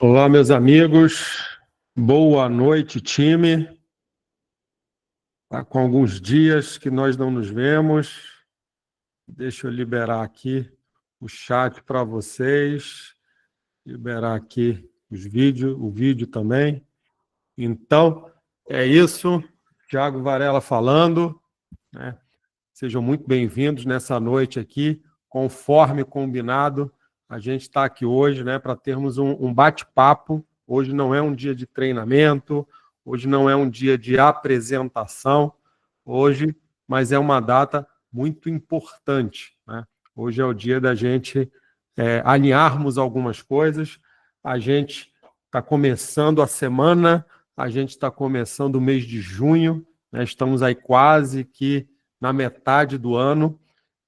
Olá, meus amigos. Boa noite, time. Tá com alguns dias que nós não nos vemos. Deixa eu liberar aqui o chat para vocês. Liberar aqui o vídeo também. Então, é isso. Thiago Varela falando, né? Sejam muito bem-vindos nessa noite aqui. Conforme combinado, a gente está aqui hoje, né, para termos um bate-papo. Hoje não é um dia de treinamento, hoje não é um dia de apresentação, hoje, mas é uma data muito importante, né? Hoje é o dia da gente alinharmos algumas coisas. A gente está começando a semana, a gente está começando o mês de junho, né? Estamos aí quase que na metade do ano.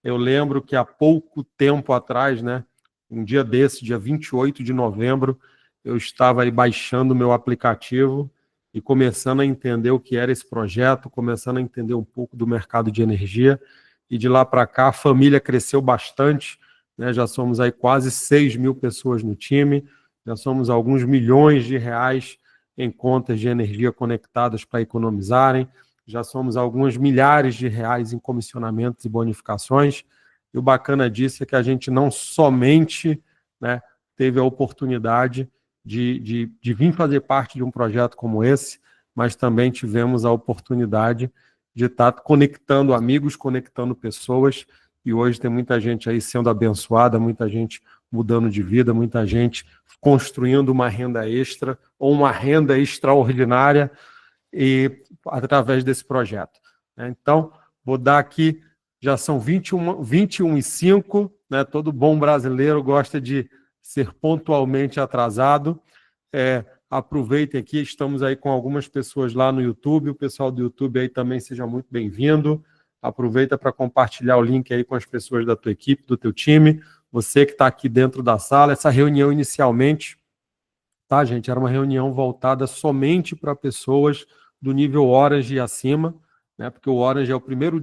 Eu lembro que há pouco tempo atrás, né, um dia desse, dia 28 de novembro, eu estava aí baixando o meu aplicativo e começando a entender o que era esse projeto, começando a entender um pouco do mercado de energia, e de lá para cá a família cresceu bastante, né? Já somos aí quase 6.000 pessoas no time, já somos alguns milhões de reais em contas de energia conectadas para economizarem, já somos alguns milhares de reais em comissionamentos e bonificações, e o bacana disso é que a gente não somente, né, teve a oportunidade de vir fazer parte de um projeto como esse, mas também tivemos a oportunidade de estar conectando amigos, conectando pessoas, e hoje tem muita gente aí sendo abençoada, muita gente mudando de vida, muita gente construindo uma renda extra ou uma renda extraordinária e através desse projeto. Então, vou dar aqui, já são 21h05, né? Todo bom brasileiro gosta de ser pontualmente atrasado. Aproveitem aqui, estamos aí com algumas pessoas lá no YouTube, o pessoal do YouTube aí também seja muito bem-vindo. Aproveita para compartilhar o link aí com as pessoas da tua equipe, do teu time, você que está aqui dentro da sala. Essa reunião inicialmente, tá, gente, era uma reunião voltada somente para pessoas do nível Orange e acima, né? Porque o Orange é o primeiro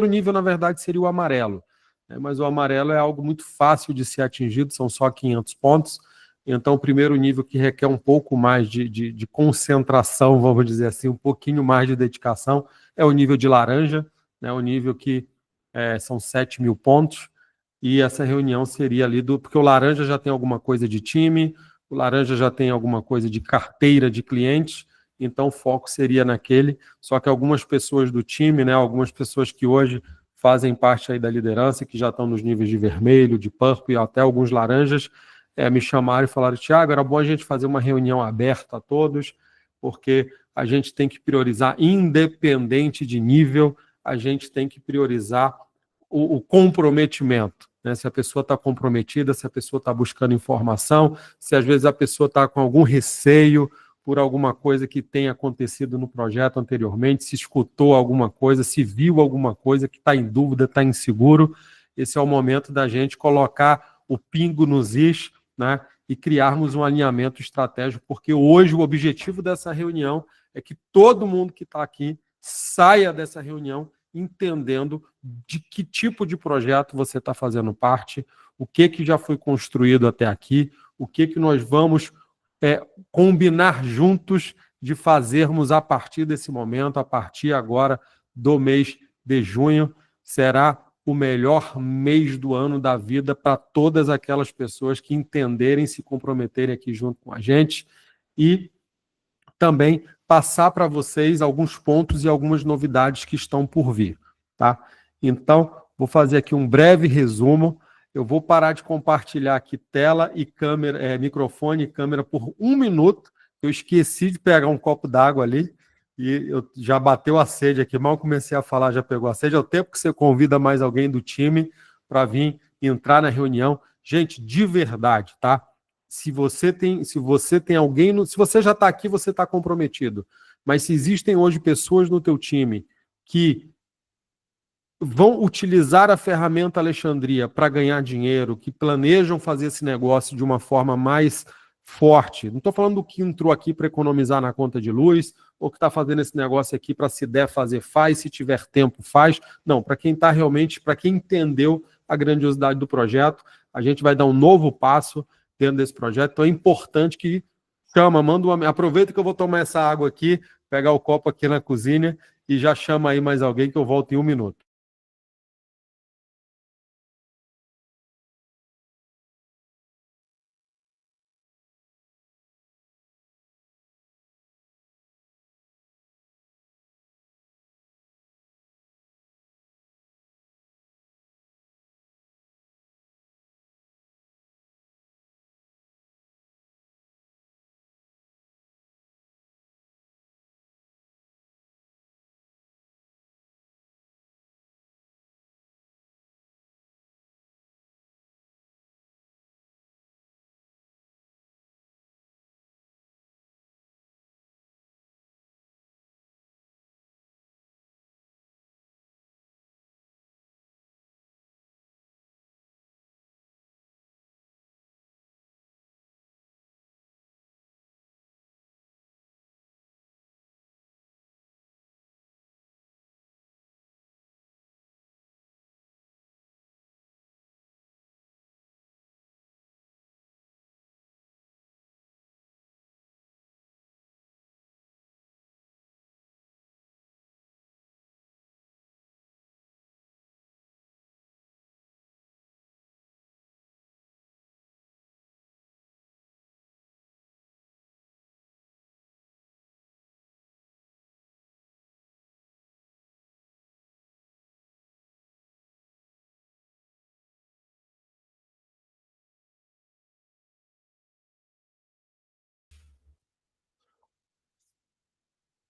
nível, na verdade, seria o amarelo, né? Mas o amarelo é algo muito fácil de ser atingido, são só 500 pontos. Então, o primeiro nível que requer um pouco mais de concentração, vamos dizer assim, um pouquinho mais de dedicação, é o nível de laranja, né? O nível que são 7.000 pontos, e essa reunião seria ali porque o laranja já tem alguma coisa de time, o laranja já tem alguma coisa de carteira de clientes, então o foco seria naquele, só que algumas pessoas do time, né, algumas pessoas que hoje fazem parte aí da liderança, que já estão nos níveis de vermelho, de purple e até alguns laranjas, me chamaram e falaram: Thiago, era bom a gente fazer uma reunião aberta a todos, porque a gente tem que priorizar, independente de nível, a gente tem que priorizar o comprometimento, né? Se a pessoa está comprometida, se a pessoa está buscando informação, se às vezes a pessoa está com algum receio por alguma coisa que tenha acontecido no projeto anteriormente, se escutou alguma coisa, se viu alguma coisa que está em dúvida, está inseguro, esse é o momento da gente colocar o pingo nos is, né, e criarmos um alinhamento estratégico, porque hoje o objetivo dessa reunião é que todo mundo que está aqui saia dessa reunião entendendo de que tipo de projeto você está fazendo parte, o que já foi construído até aqui, o que nós vamos combinar juntos de fazermos a partir desse momento, a partir agora do mês de junho. Será o melhor mês do ano da vida para todas aquelas pessoas que entenderem, se comprometerem aqui junto com a gente, e também passar para vocês alguns pontos e algumas novidades que estão por vir, tá? Então, vou fazer aqui um breve resumo. Eu vou parar de compartilhar aqui tela e câmera, microfone e câmera por 1 minuto. Eu esqueci de pegar um copo d'água ali e já bateu a sede aqui. Mal comecei a falar, já pegou a sede. É o tempo que você convida mais alguém do time para vir entrar na reunião. Gente, de verdade, tá? Se você tem alguém, se você já está aqui, você está comprometido. Mas se existem hoje pessoas no teu time que vão utilizar a ferramenta Alexandria para ganhar dinheiro, que planejam fazer esse negócio de uma forma mais forte, não estou falando do que entrou aqui para economizar na conta de luz, ou que está fazendo esse negócio aqui para, se der fazer, faz, se tiver tempo, faz. Não, para quem está realmente, para quem entendeu a grandiosidade do projeto, a gente vai dar um novo passo dentro desse projeto. Então é importante que aproveita que eu vou tomar essa água aqui, pegar o copo aqui na cozinha e já chama aí mais alguém que eu volto em 1 minuto.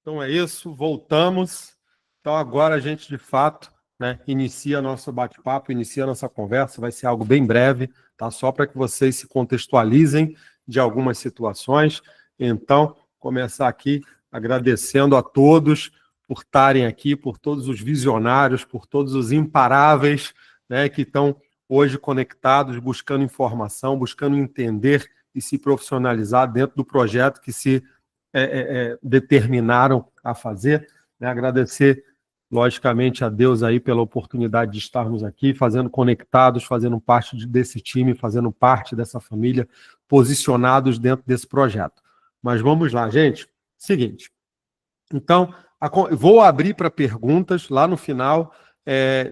Então é isso, voltamos. Então agora a gente, de fato, né, inicia nosso bate-papo, inicia nossa conversa, vai ser algo bem breve, tá? Só para que vocês se contextualizem de algumas situações. Então, começar aqui agradecendo a todos por estarem aqui, por todos os visionários, por todos os imparáveis, né, que estão hoje conectados, buscando informação, buscando entender e se profissionalizar dentro do projeto que se determinaram a fazer. Né? Agradecer, logicamente, a Deus aí pela oportunidade de estarmos aqui, fazendo conectados, fazendo parte desse time, fazendo parte dessa família, posicionados dentro desse projeto. Mas vamos lá, gente. Seguinte. Então, vou abrir para perguntas lá no final.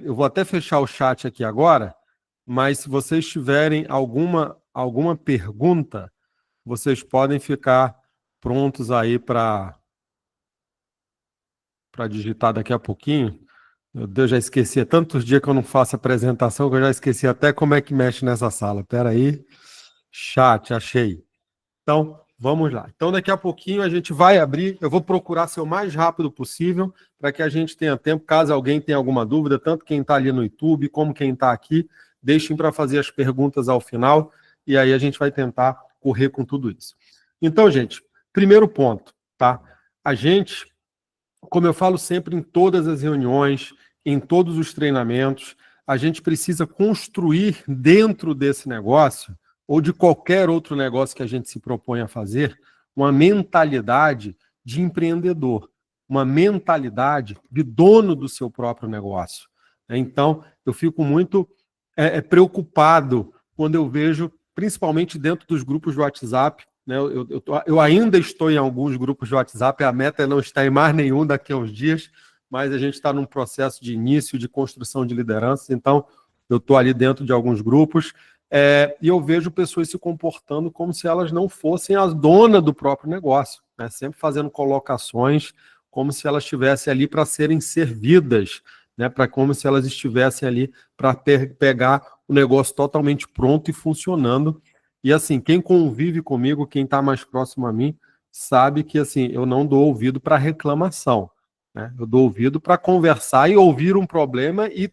Eu vou até fechar o chat aqui agora, mas se vocês tiverem alguma pergunta, vocês podem ficar prontos aí para digitar daqui a pouquinho. Meu Deus, já esqueci. Tantos dias que eu não faço apresentação que eu já esqueci até como é que mexe nessa sala. Espera aí. Chat, achei. Então, vamos lá. Então, daqui a pouquinho a gente vai abrir. Eu vou procurar ser o mais rápido possível para que a gente tenha tempo. Caso alguém tenha alguma dúvida, tanto quem está ali no YouTube como quem está aqui, deixem para fazer as perguntas ao final e aí a gente vai tentar correr com tudo isso. Então, gente, primeiro ponto, tá? A gente, como eu falo sempre em todas as reuniões, em todos os treinamentos, a gente precisa construir dentro desse negócio, ou de qualquer outro negócio que a gente se propõe a fazer, uma mentalidade de empreendedor, uma mentalidade de dono do seu próprio negócio. Então, eu fico muito preocupado quando eu vejo, principalmente dentro dos grupos de WhatsApp, né? Eu ainda estou em alguns grupos de WhatsApp, a meta é não estar em mais nenhum daqui a uns dias, mas a gente está num processo de início, de construção de lideranças, então eu estou ali dentro de alguns grupos, e eu vejo pessoas se comportando como se elas não fossem as donas do próprio negócio, né? Sempre fazendo colocações como se elas estivessem ali para serem servidas, né? Como se elas estivessem ali para pegar o negócio totalmente pronto e funcionando. E assim, quem convive comigo, quem está mais próximo a mim, sabe que assim, eu não dou ouvido para reclamação, né? Eu dou ouvido para conversar e ouvir um problema e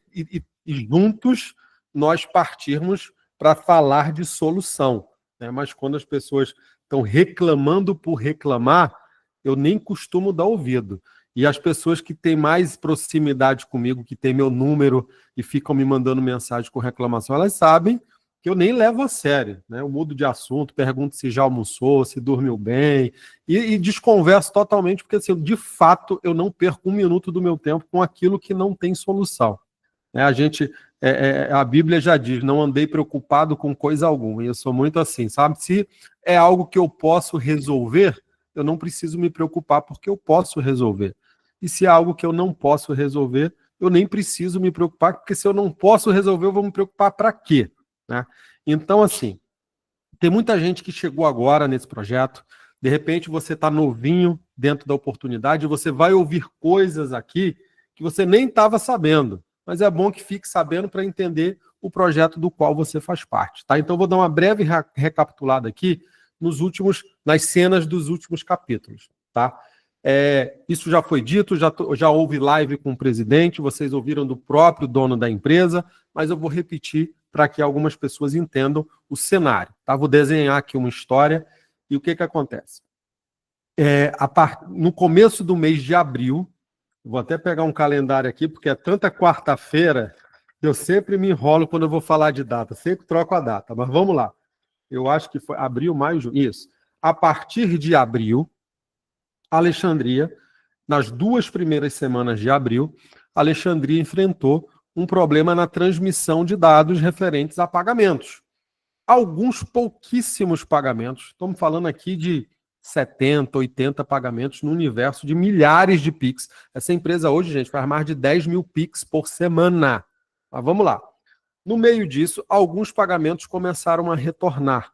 juntos nós partirmos para falar de solução, né? Mas quando as pessoas estão reclamando por reclamar, eu nem costumo dar ouvido. E as pessoas que têm mais proximidade comigo, que têm meu número e ficam me mandando mensagem com reclamação, elas sabem que eu nem levo a sério, né? Eu mudo de assunto, pergunto se já almoçou, se dormiu bem, e desconverso totalmente, porque assim, de fato eu não perco 1 minuto do meu tempo com aquilo que não tem solução. né? A Bíblia já diz, não andei preocupado com coisa alguma, e eu sou muito assim, sabe? Se é algo que eu posso resolver, eu não preciso me preocupar porque eu posso resolver. E se é algo que eu não posso resolver, eu nem preciso me preocupar, porque se eu não posso resolver, eu vou me preocupar para quê? Né? Então, assim, tem muita gente que chegou agora nesse projeto, de repente você está novinho dentro da oportunidade, você vai ouvir coisas aqui que você nem estava sabendo, mas é bom que fique sabendo para entender o projeto do qual você faz parte. Tá? Então, vou dar uma breve recapitulada aqui nas cenas dos últimos capítulos. Tá? Isso já foi dito, já houve live com o presidente, vocês ouviram do próprio dono da empresa, mas eu vou repetir para que algumas pessoas entendam o cenário. Tá? Vou desenhar aqui uma história e o que acontece. No começo do mês de abril, vou até pegar um calendário aqui, porque é tanta quarta-feira que eu sempre me enrolo quando eu vou falar de data, sempre troco a data, mas vamos lá. Eu acho que foi abril, maio, junho. Isso. A partir de abril, Alexandria, nas 2 primeiras semanas de abril, Alexandria enfrentou um problema na transmissão de dados referentes a pagamentos. Alguns pouquíssimos pagamentos, estamos falando aqui de 70, 80 pagamentos no universo de milhares de PIX. Essa empresa hoje, gente, faz mais de 10 mil PIX por semana. Mas vamos lá. No meio disso, alguns pagamentos começaram a retornar.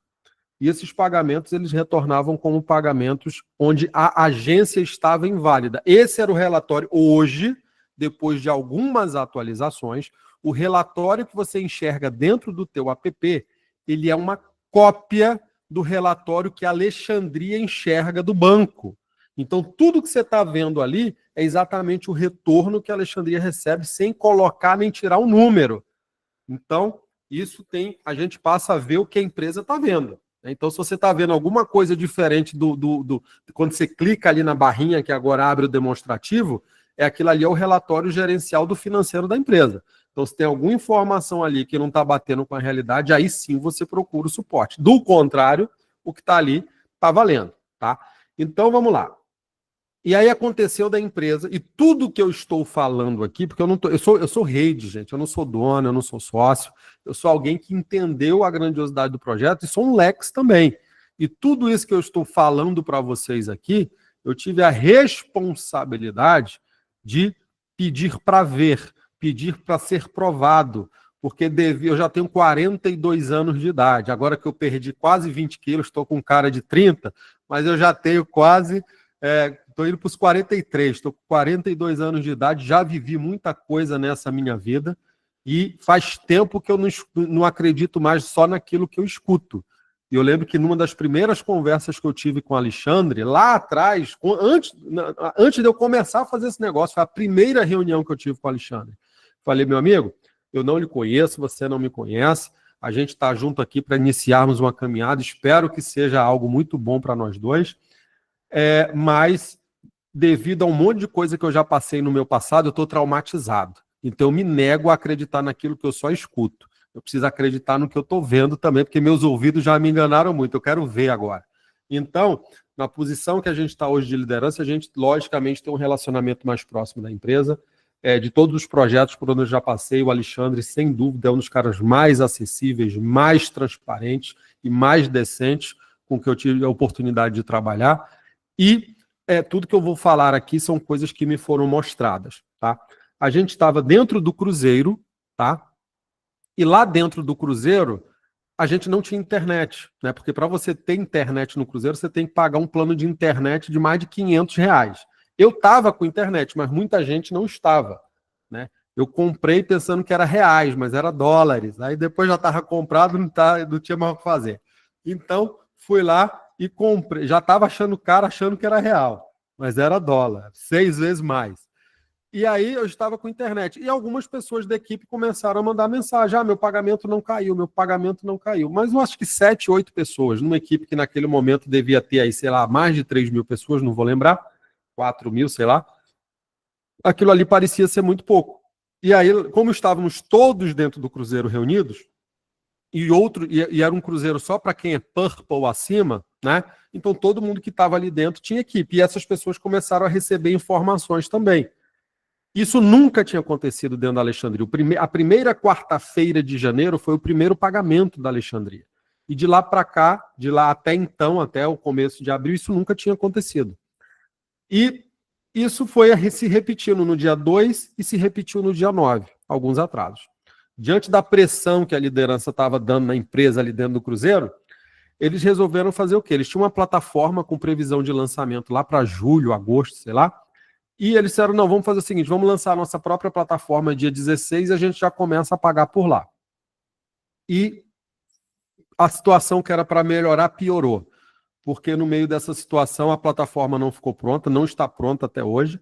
E esses pagamentos, eles retornavam como pagamentos onde a agência estava inválida. Esse era o relatório. Hoje, depois de algumas atualizações, o relatório que você enxerga dentro do teu app, ele é uma cópia do relatório que a Alexandria enxerga do banco. Então, tudo que você está vendo ali é exatamente o retorno que a Alexandria recebe sem colocar nem tirar um número. Então, a gente passa a ver o que a empresa está vendo. Então, se você está vendo alguma coisa diferente quando você clica ali na barrinha que agora abre o demonstrativo, aquilo ali é o relatório gerencial do financeiro da empresa. Então, se tem alguma informação ali que não está batendo com a realidade, aí sim você procura o suporte. Do contrário, o que está ali está valendo. Tá? Então, vamos lá. E aí aconteceu da empresa, e tudo que eu estou falando aqui, porque eu sou rede, gente, eu não sou dono, eu não sou sócio, eu sou alguém que entendeu a grandiosidade do projeto e sou um Lex também. E tudo isso que eu estou falando para vocês aqui, eu tive a responsabilidade de pedir para ver, pedir para ser provado, porque eu já tenho 42 anos de idade, agora que eu perdi quase 20 quilos, estou com cara de 30, mas eu já tenho quase... Estou indo para os 43, estou com 42 anos de idade, já vivi muita coisa nessa minha vida e faz tempo que eu não acredito mais só naquilo que eu escuto. E eu lembro que numa das primeiras conversas que eu tive com o Alexandre, lá atrás, antes de eu começar a fazer esse negócio, foi a primeira reunião que eu tive com o Alexandre. Falei, meu amigo, eu não lhe conheço, você não me conhece, a gente está junto aqui para iniciarmos uma caminhada, espero que seja algo muito bom para nós dois. Mas devido a um monte de coisa que eu já passei no meu passado, eu estou traumatizado. Então eu me nego a acreditar naquilo que eu só escuto. Eu preciso acreditar no que eu estou vendo também, porque meus ouvidos já me enganaram muito, eu quero ver agora. Então, na posição que a gente está hoje de liderança, a gente, logicamente, tem um relacionamento mais próximo da empresa. De todos os projetos por onde eu já passei, o Alexandre, sem dúvida, é um dos caras mais acessíveis, mais transparentes e mais decentes com que eu tive a oportunidade de trabalhar. E tudo que eu vou falar aqui são coisas que me foram mostradas, tá? A gente estava dentro do cruzeiro, tá? E lá dentro do cruzeiro, a gente não tinha internet, né? Porque para você ter internet no cruzeiro, você tem que pagar um plano de internet de mais de R$500. Eu estava com internet, mas muita gente não estava, né? Eu comprei pensando que era reais, mas era dólares. Aí depois já estava comprado, não tinha mais o que fazer. Então, fui lá e comprei. Já estava achando caro, achando que era real, mas era dólar, 6 vezes mais. E aí eu estava com internet. E algumas pessoas da equipe começaram a mandar mensagem. Meu pagamento não caiu, meu pagamento não caiu. Mas eu acho que 7, 8 pessoas, numa equipe que naquele momento devia ter aí, sei lá, mais de 3 mil pessoas, não vou lembrar, 4 mil, sei lá. Aquilo ali parecia ser muito pouco. E aí, como estávamos todos dentro do cruzeiro reunidos, e era um cruzeiro só para quem é purple acima, né? Então todo mundo que estava ali dentro tinha equipe. E essas pessoas começaram a receber informações também. Isso nunca tinha acontecido dentro da Alexandria. A primeira quarta-feira de janeiro foi o primeiro pagamento da Alexandria. E de lá para cá, de lá até então, até o começo de abril, isso nunca tinha acontecido. E isso foi se repetindo no dia 2 e se repetiu no dia 9, alguns atrasos. Diante da pressão que a liderança estava dando na empresa ali dentro do Cruzeiro, eles resolveram fazer o quê? Eles tinham uma plataforma com previsão de lançamento lá para julho, agosto, sei lá, e eles disseram, não, vamos fazer o seguinte, vamos lançar a nossa própria plataforma dia 16 e a gente já começa a pagar por lá. E a situação que era para melhorar piorou, porque no meio dessa situação a plataforma não ficou pronta, não está pronta até hoje,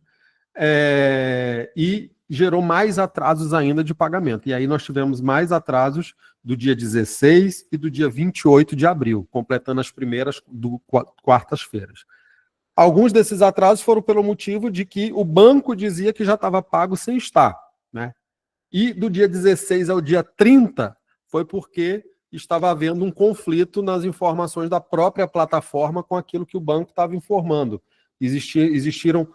e gerou mais atrasos ainda de pagamento. E aí nós tivemos mais atrasos do dia 16 e do dia 28 de abril, completando as primeiras quartas-feiras. Alguns desses atrasos foram pelo motivo de que o banco dizia que já estava pago sem estar, né? E do dia 16 ao dia 30 foi porque estava havendo um conflito nas informações da própria plataforma com aquilo que o banco estava informando. Existiram,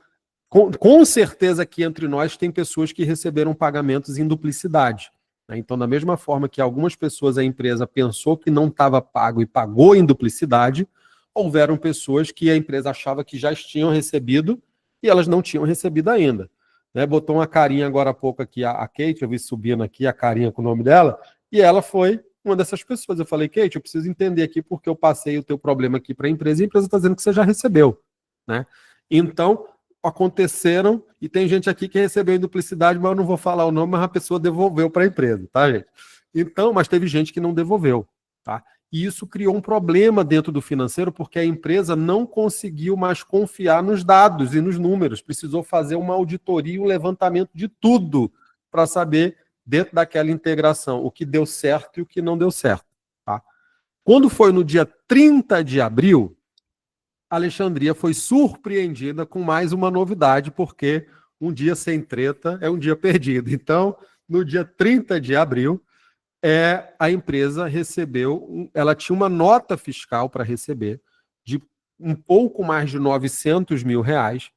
com certeza aqui entre nós, tem pessoas que receberam pagamentos em duplicidade. Né? Então, da mesma forma que algumas pessoas, a empresa pensou que não estava pago e pagou em duplicidade, houveram pessoas que a empresa achava que já tinham recebido e elas não tinham recebido ainda. Né? Botou uma carinha agora há pouco aqui, a Kate, eu vi subindo aqui a carinha com o nome dela, e ela foi uma dessas pessoas. Eu falei, Kate, eu preciso entender aqui porque eu passei o teu problema aqui para a empresa e a empresa está dizendo que você já recebeu. Né? Então, aconteceram, e tem gente aqui que recebeu em duplicidade, mas eu não vou falar o nome, mas a pessoa devolveu para a empresa, tá, gente? Então, mas teve gente que não devolveu, tá? E isso criou um problema dentro do financeiro, porque a empresa não conseguiu mais confiar nos dados e nos números. Precisou fazer uma auditoria, um levantamento de tudo para saber, dentro daquela integração, o que deu certo e o que não deu certo. Tá? Quando foi no dia 30 de abril, a Alexandria foi surpreendida com mais uma novidade, porque um dia sem treta é um dia perdido. Então, no dia 30 de abril, a empresa recebeu, ela tinha uma nota fiscal para receber de um pouco mais de R$900 mil,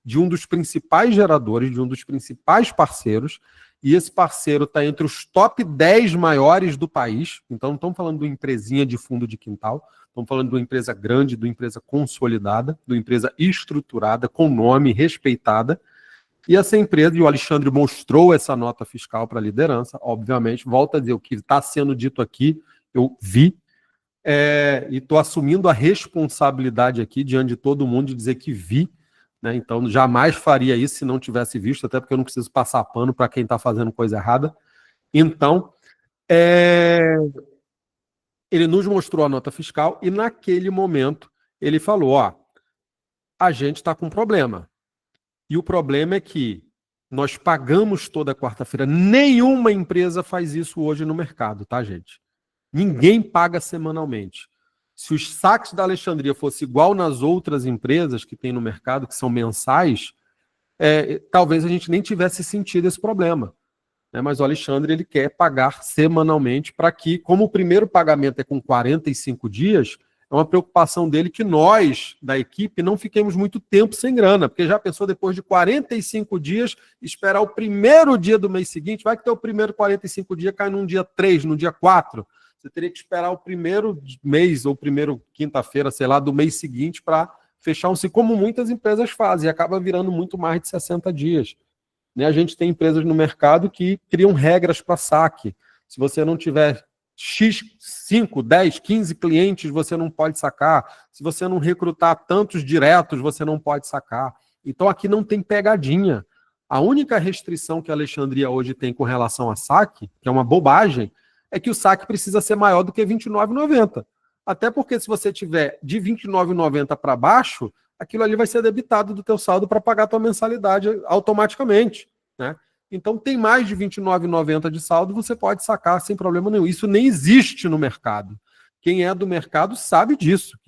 de um dos principais geradores, de um dos principais parceiros, e esse parceiro está entre os top 10 maiores do país, então não estamos falando de uma empresinha de fundo de quintal, estamos falando de uma empresa grande, de uma empresa consolidada, de uma empresa estruturada, com nome, respeitada. E essa empresa, e o Alexandre mostrou essa nota fiscal para a liderança, obviamente, volta a dizer, o que está sendo dito aqui, eu vi, e estou assumindo a responsabilidade aqui, diante de todo mundo, de dizer que vi, né? Então jamais faria isso se não tivesse visto, até porque eu não preciso passar pano para quem está fazendo coisa errada. Então, ele nos mostrou a nota fiscal e naquele momento ele falou, ó, a gente está com um problema. E o problema é que nós pagamos toda quarta-feira. Nenhuma empresa faz isso hoje no mercado, tá, gente? Ninguém paga semanalmente. Se os saques da Alexandria fossem igual nas outras empresas que tem no mercado, que são mensais, talvez a gente nem tivesse sentido esse problema. Né? Mas o Alexandre ele quer pagar semanalmente para que, como o primeiro pagamento é com 45 dias, é uma preocupação dele que nós, da equipe, não fiquemos muito tempo sem grana, porque já pensou depois de 45 dias, esperar o primeiro dia do mês seguinte, vai que teu primeiro 45 dias cai num dia 3, no dia 4, você teria que esperar o primeiro mês ou primeiro quinta-feira, sei lá, do mês seguinte para fechar um ciclo, como muitas empresas fazem, e acaba virando muito mais de 60 dias. Né? A gente tem empresas no mercado que criam regras para saque. Se você não tiver X, 5, 10, 15 clientes, você não pode sacar. Se você não recrutar tantos diretos, você não pode sacar. Então aqui não tem pegadinha. A única restrição que a Alexandria hoje tem com relação a saque, que é uma bobagem, é que o saque precisa ser maior do que R$ 29,90. Até porque se você tiver de R$ 29,90 para baixo, aquilo ali vai ser debitado do teu saldo para pagar a tua mensalidade automaticamente. Né? Então, tem mais de R$ 29,90 de saldo, você pode sacar sem problema nenhum. Isso nem existe no mercado. Quem é do mercado sabe disso.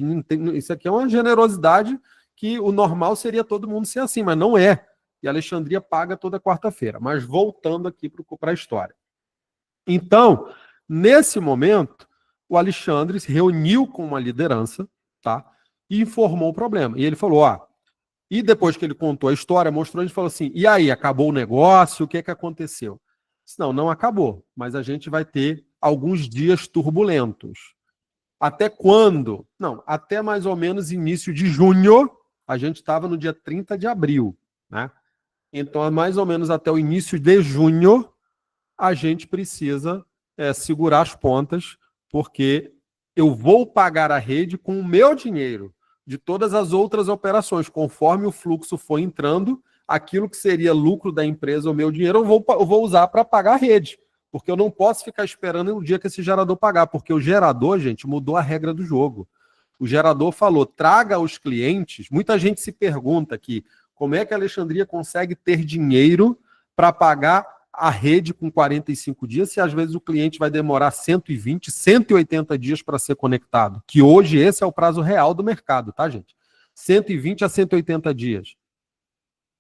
Isso aqui é uma generosidade que o normal seria todo mundo ser assim, mas não é. E a Alexandria paga toda quarta-feira. Mas voltando aqui para a história. Então, nesse momento, o Alexandre se reuniu com uma liderança, tá? E informou o problema. E ele falou, E depois que ele contou a história, mostrou, a gente falou assim, e aí, acabou o negócio? O que é que aconteceu? Não, não acabou, mas a gente vai ter alguns dias turbulentos. Até quando? Não, até mais ou menos início de junho, a gente estava no dia 30 de abril, né? Então, mais ou menos até o início de junho, a gente precisa segurar as pontas, porque eu vou pagar a rede com o meu dinheiro de todas as outras operações. Conforme o fluxo for entrando, aquilo que seria lucro da empresa, o meu dinheiro, eu vou usar para pagar a rede. Porque eu não posso ficar esperando o dia que esse gerador pagar, porque o gerador, gente, mudou a regra do jogo. O gerador falou, traga os clientes. Muita gente se pergunta aqui, como é que a Alexandria consegue ter dinheiro para pagar a rede com 45 dias, se às vezes o cliente vai demorar 120, 180 dias para ser conectado, que hoje esse é o prazo real do mercado, tá, gente? 120 a 180 dias.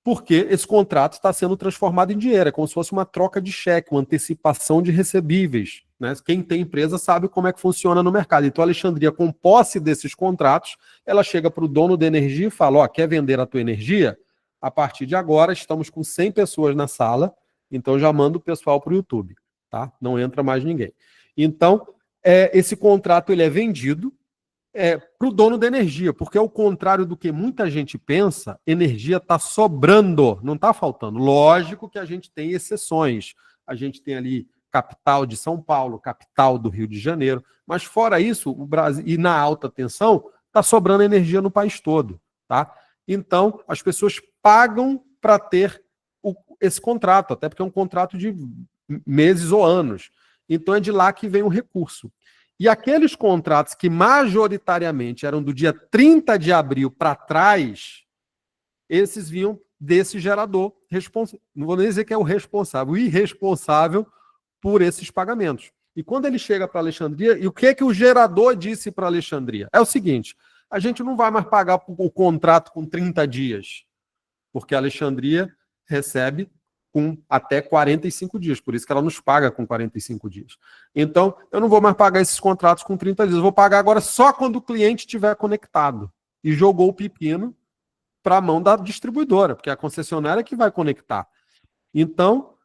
Porque esse contrato está sendo transformado em dinheiro, é como se fosse uma troca de cheque, uma antecipação de recebíveis. Né? Quem tem empresa sabe como é que funciona no mercado. Então, a Alexandria, com posse desses contratos, ela chega para o dono da energia e fala, ó, quer vender a tua energia? A partir de agora, estamos com 100 pessoas na sala, então já manda o pessoal para o YouTube, tá? Não entra mais ninguém. Então, esse contrato ele é vendido para o dono da energia, porque ao contrário do que muita gente pensa, energia está sobrando, não está faltando. Lógico que a gente tem exceções. A gente tem ali capital de São Paulo, capital do Rio de Janeiro, mas fora isso, o Brasil, e na alta tensão, está sobrando energia no país todo. Tá? Então, as pessoas pagam para ter esse contrato, até porque é um contrato de meses ou anos. Então é de lá que vem o recurso. E aqueles contratos que majoritariamente eram do dia 30 de abril para trás, esses vinham desse gerador responsável. Não vou nem dizer que é o responsável, o irresponsável por esses pagamentos. E quando ele chega para Alexandria, e o que o gerador disse para Alexandria? É o seguinte, a gente não vai mais pagar o contrato com 30 dias, porque a Alexandria recebe com até 45 dias, por isso que ela nos paga com 45 dias. Então, eu não vou mais pagar esses contratos com 30 dias, eu vou pagar agora só quando o cliente estiver conectado. E jogou o pepino para a mão da distribuidora, porque é a concessionária que vai conectar. Então,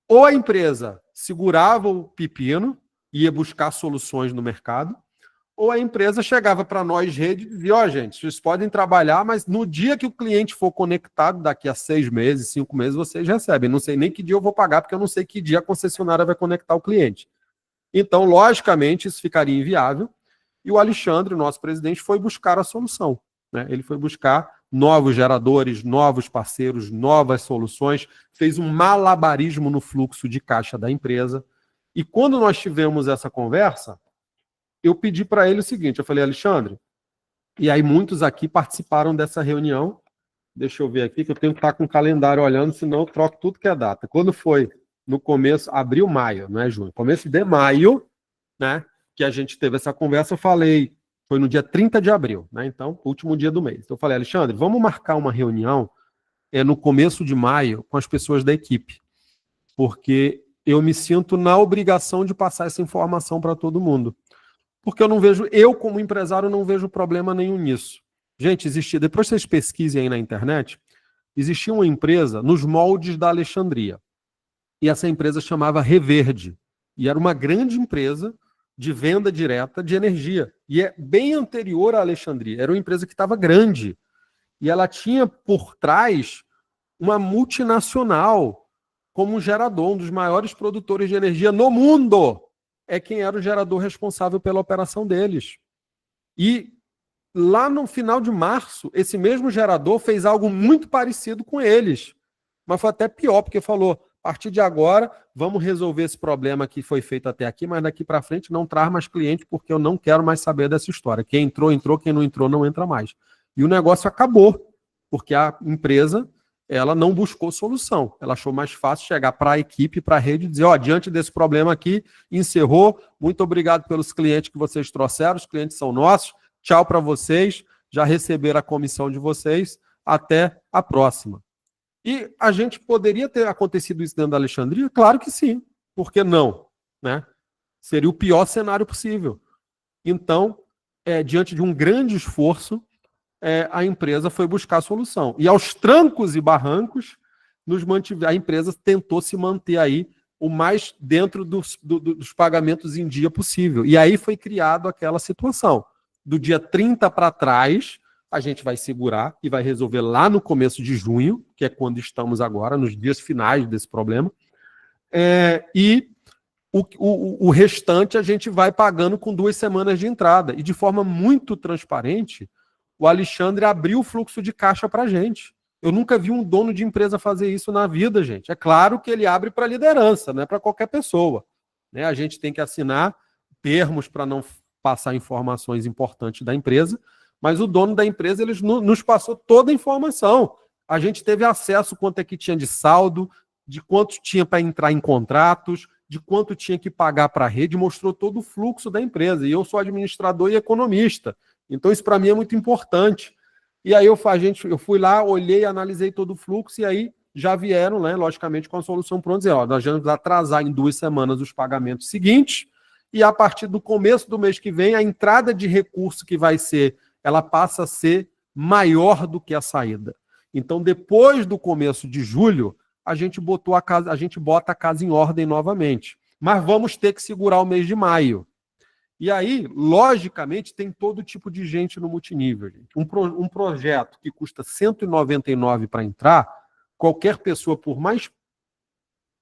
ou a empresa segurava o pepino, ia buscar soluções no mercado, ou a empresa chegava para nós, rede, e dizia, ó, gente, vocês podem trabalhar, mas no dia que o cliente for conectado, daqui a 6 meses, 5 meses, vocês recebem. Não sei nem que dia eu vou pagar, porque eu não sei que dia a concessionária vai conectar o cliente. Então, logicamente, isso ficaria inviável, e o Alexandre, o nosso presidente, foi buscar a solução. Né? Ele foi buscar novos geradores, novos parceiros, novas soluções, fez um malabarismo no fluxo de caixa da empresa. E quando nós tivemos essa conversa, eu pedi para ele o seguinte, eu falei, Alexandre, e aí muitos aqui participaram dessa reunião, deixa eu ver aqui, que eu tenho que estar com o calendário olhando, senão eu troco tudo que é data. Quando foi? No começo, abril, maio, não é junho, começo de maio, né, que a gente teve essa conversa, eu falei, foi no dia 30 de abril, né, então, último dia do mês. Então eu falei, Alexandre, vamos marcar uma reunião no começo de maio com as pessoas da equipe, porque eu me sinto na obrigação de passar essa informação para todo mundo. Porque eu como empresário não vejo problema nenhum nisso. Gente, depois vocês pesquisem aí na internet, existia uma empresa nos moldes da Alexandria. E essa empresa chamava Reverde. E era uma grande empresa de venda direta de energia. E é bem anterior à Alexandria. Era uma empresa que estava grande. E ela tinha por trás uma multinacional como um gerador, um dos maiores produtores de energia no mundo. É quem era o gerador responsável pela operação deles. E lá no final de março, esse mesmo gerador fez algo muito parecido com eles. Mas foi até pior, porque falou, a partir de agora, vamos resolver esse problema que foi feito até aqui, mas daqui para frente não traz mais cliente, porque eu não quero mais saber dessa história. Quem entrou, entrou, quem não entrou, não entra mais. E o negócio acabou, porque a empresa ela não buscou solução. Ela achou mais fácil chegar para a equipe, para a rede e dizer, ó, diante desse problema aqui, encerrou, muito obrigado pelos clientes que vocês trouxeram, os clientes são nossos, tchau para vocês, já receberam a comissão de vocês, até a próxima. E a gente poderia ter acontecido isso dentro da Alexandria? Claro que sim. Por que não? Né? Seria o pior cenário possível. Então, diante de um grande esforço, a empresa foi buscar a solução. E aos trancos e barrancos, a empresa tentou se manter aí o mais dentro dos pagamentos em dia possível. E aí foi criado aquela situação. Do dia 30 para trás, a gente vai segurar e vai resolver lá no começo de junho, que é quando estamos agora, nos dias finais desse problema. E o restante a gente vai pagando com 2 semanas de entrada. E de forma muito transparente, o Alexandre abriu o fluxo de caixa para a gente. Eu nunca vi um dono de empresa fazer isso na vida, gente. É claro que ele abre para a liderança, não é para qualquer pessoa. Né? A gente tem que assinar termos para não passar informações importantes da empresa, mas o dono da empresa ele nos passou toda a informação. A gente teve acesso quanto é que tinha de saldo, de quanto tinha para entrar em contratos, de quanto tinha que pagar para a rede, mostrou todo o fluxo da empresa. E eu sou administrador e economista. Então isso para mim é muito importante. E aí eu fui lá, olhei, analisei todo o fluxo e aí já vieram, né, logicamente, com a solução pronta, dizer, ó, nós vamos atrasar em 2 semanas os pagamentos seguintes e a partir do começo do mês que vem, a entrada de recurso que vai ser, ela passa a ser maior do que a saída. Então, depois do começo de julho, a gente bota a casa em ordem novamente. Mas vamos ter que segurar o mês de maio. E aí, logicamente, tem todo tipo de gente no multinível. Gente. Um projeto que custa 199 para entrar, qualquer pessoa, por mais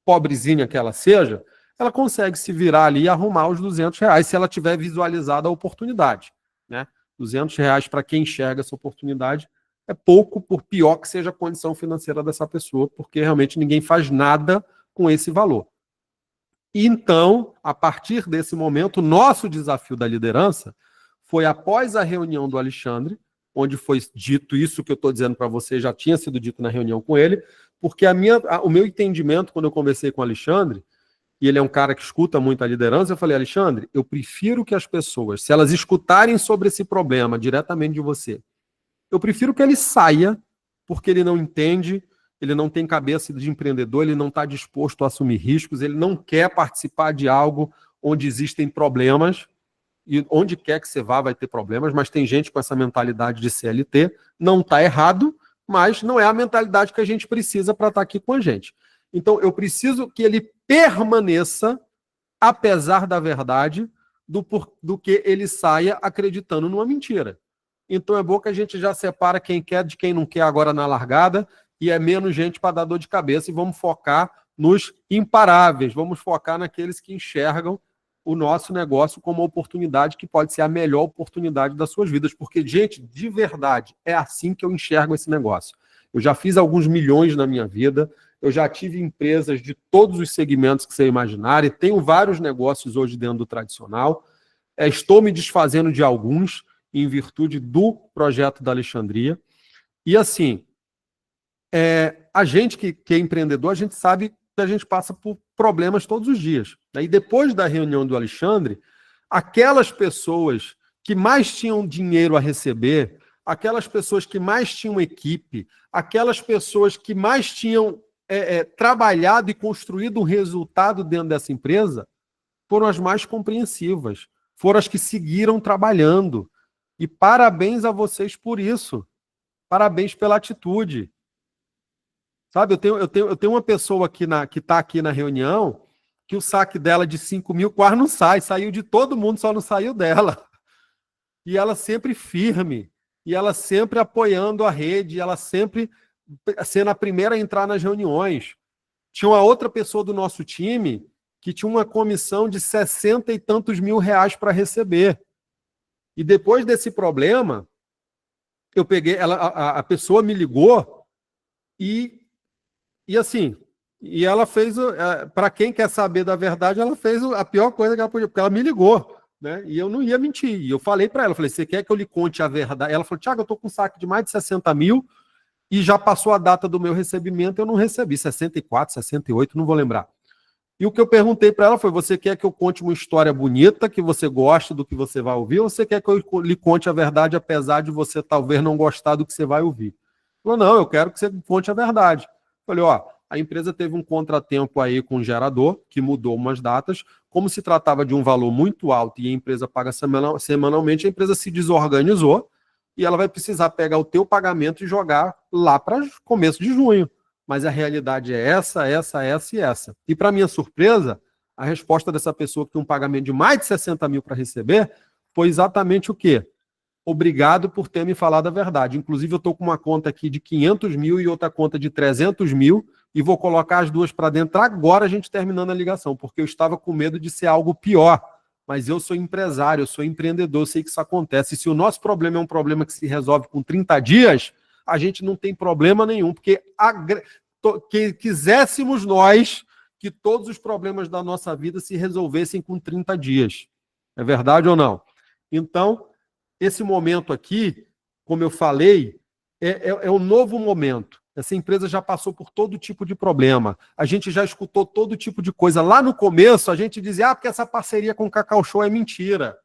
pobrezinha que ela seja, ela consegue se virar ali e arrumar os R$200 se ela tiver visualizado a oportunidade. Né? R$200 para quem enxerga essa oportunidade é pouco, por pior que seja a condição financeira dessa pessoa, porque realmente ninguém faz nada com esse valor. Então, a partir desse momento, o nosso desafio da liderança foi após a reunião do Alexandre, onde foi dito isso que eu estou dizendo para você, já tinha sido dito na reunião com ele, porque o meu entendimento, quando eu conversei com o Alexandre, e ele é um cara que escuta muito a liderança, eu falei, Alexandre, eu prefiro que as pessoas, se elas escutarem sobre esse problema diretamente de você, eu prefiro que ele saia, porque ele não entende, ele não tem cabeça de empreendedor, ele não está disposto a assumir riscos, ele não quer participar de algo onde existem problemas, e onde quer que você vá vai ter problemas, mas tem gente com essa mentalidade de CLT, não está errado, mas não é a mentalidade que a gente precisa para estar aqui com a gente. Então, eu preciso que ele permaneça, apesar da verdade, do que ele saia acreditando numa mentira. Então, é bom que a gente já separa quem quer de quem não quer agora na largada, e é menos gente para dar dor de cabeça, e vamos focar nos imparáveis, vamos focar naqueles que enxergam o nosso negócio como uma oportunidade que pode ser a melhor oportunidade das suas vidas, porque, gente, de verdade, é assim que eu enxergo esse negócio. Eu já fiz alguns milhões na minha vida, eu já tive empresas de todos os segmentos que você imaginar, e tenho vários negócios hoje dentro do tradicional, estou me desfazendo de alguns, em virtude do projeto da Alexandria, e assim, a gente que é empreendedor, a gente sabe que a gente passa por problemas todos os dias. E depois da reunião do Alexandre, aquelas pessoas que mais tinham dinheiro a receber, aquelas pessoas que mais tinham equipe, aquelas pessoas que mais tinham trabalhado e construído um resultado dentro dessa empresa, foram as mais compreensivas, foram as que seguiram trabalhando. E parabéns a vocês por isso. Parabéns pela atitude. Sabe, eu tenho uma pessoa aqui que está aqui na reunião que o saque dela de 5 mil quase não sai, saiu de todo mundo, só não saiu dela. E ela sempre firme, e ela sempre apoiando a rede, ela sempre sendo a primeira a entrar nas reuniões. Tinha uma outra pessoa do nosso time que tinha uma comissão de 60 e tantos mil reais para receber. E depois desse problema, eu peguei, a pessoa me ligou e assim, e ela fez, para quem quer saber da verdade, ela fez a pior coisa que ela podia, porque ela me ligou, né? E eu não ia mentir. E eu falei para ela, falei, você quer que eu lhe conte a verdade? Ela falou, Thiago, eu estou com um saque de mais de 60 mil e já passou a data do meu recebimento, eu não recebi, 64, 68, não vou lembrar. E o que eu perguntei para ela foi, você quer que eu conte uma história bonita, que você goste do que você vai ouvir, ou você quer que eu lhe conte a verdade, apesar de você talvez não gostar do que você vai ouvir? Ela falou, não, eu quero que você conte a verdade. Falei, a empresa teve um contratempo aí com o gerador, que mudou umas datas, como se tratava de um valor muito alto e a empresa paga semanalmente, a empresa se desorganizou, e ela vai precisar pegar o teu pagamento e jogar lá para começo de junho. Mas a realidade é essa e essa. E para minha surpresa, a resposta dessa pessoa que tem um pagamento de mais de 60 mil para receber foi exatamente o quê? Obrigado por ter me falado a verdade. Inclusive, eu estou com uma conta aqui de 500 mil e outra conta de 300 mil e vou colocar as duas para dentro agora, a gente terminando a ligação, porque eu estava com medo de ser algo pior. Mas eu sou empresário, eu sou empreendedor, eu sei que isso acontece. E se o nosso problema é um problema que se resolve com 30 dias, a gente não tem problema nenhum, porque que quiséssemos nós que todos os problemas da nossa vida se resolvessem com 30 dias. É verdade ou não? Então, esse momento aqui, como eu falei, é um novo momento. Essa empresa já passou por todo tipo de problema. A gente já escutou todo tipo de coisa. Lá no começo, a gente dizia, porque essa parceria com o Cacau Show é mentira.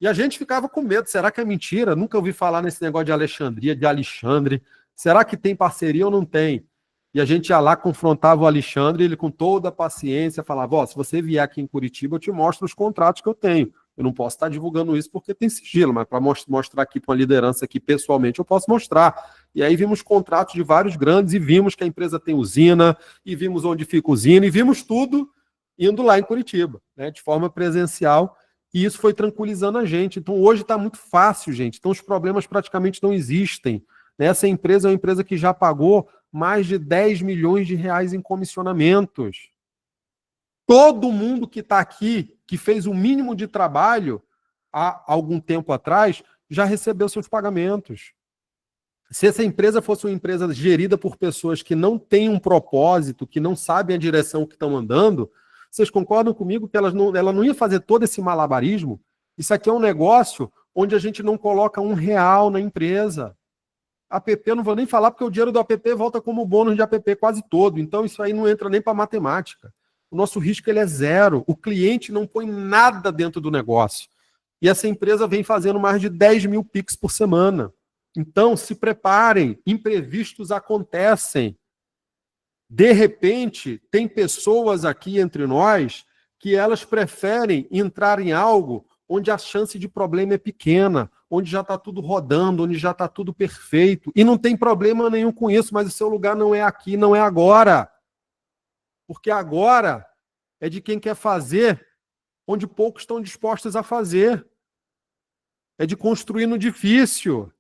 E a gente ficava com medo. Será que é mentira? Nunca ouvi falar nesse negócio de Alexandria, de Alexandre. Será que tem parceria ou não tem? E a gente ia lá, confrontava o Alexandre, ele com toda a paciência falava, se você vier aqui em Curitiba, eu te mostro os contratos que eu tenho. Eu não posso estar divulgando isso porque tem sigilo, mas para mostrar aqui para uma liderança aqui pessoalmente, eu posso mostrar. E aí vimos contratos de vários grandes e vimos que a empresa tem usina, e vimos onde fica a usina, e vimos tudo indo lá em Curitiba, né, de forma presencial, e isso foi tranquilizando a gente. Então hoje está muito fácil, gente. Então os problemas praticamente não existem. Essa empresa é uma empresa que já pagou mais de 10 milhões de reais em comissionamentos. Todo mundo que está aqui, que fez o mínimo de trabalho há algum tempo atrás, já recebeu seus pagamentos. Se essa empresa fosse uma empresa gerida por pessoas que não têm um propósito, que não sabem a direção que estão andando, vocês concordam comigo que ela não ia fazer todo esse malabarismo? Isso aqui é um negócio onde a gente não coloca R$1 na empresa. APP, não vou nem falar, porque o dinheiro do APP volta como bônus de APP quase todo. Então, isso aí não entra nem para matemática. O nosso risco ele é zero. O cliente não põe nada dentro do negócio. E essa empresa vem fazendo mais de 10 mil Pix por semana. Então, se preparem. Imprevistos acontecem. De repente, tem pessoas aqui entre nós que elas preferem entrar em algo onde a chance de problema é pequena, onde já está tudo rodando, onde já está tudo perfeito. E não tem problema nenhum com isso, mas o seu lugar não é aqui, não é agora. Porque agora é de quem quer fazer onde poucos estão dispostos a fazer. É de construir no difícil.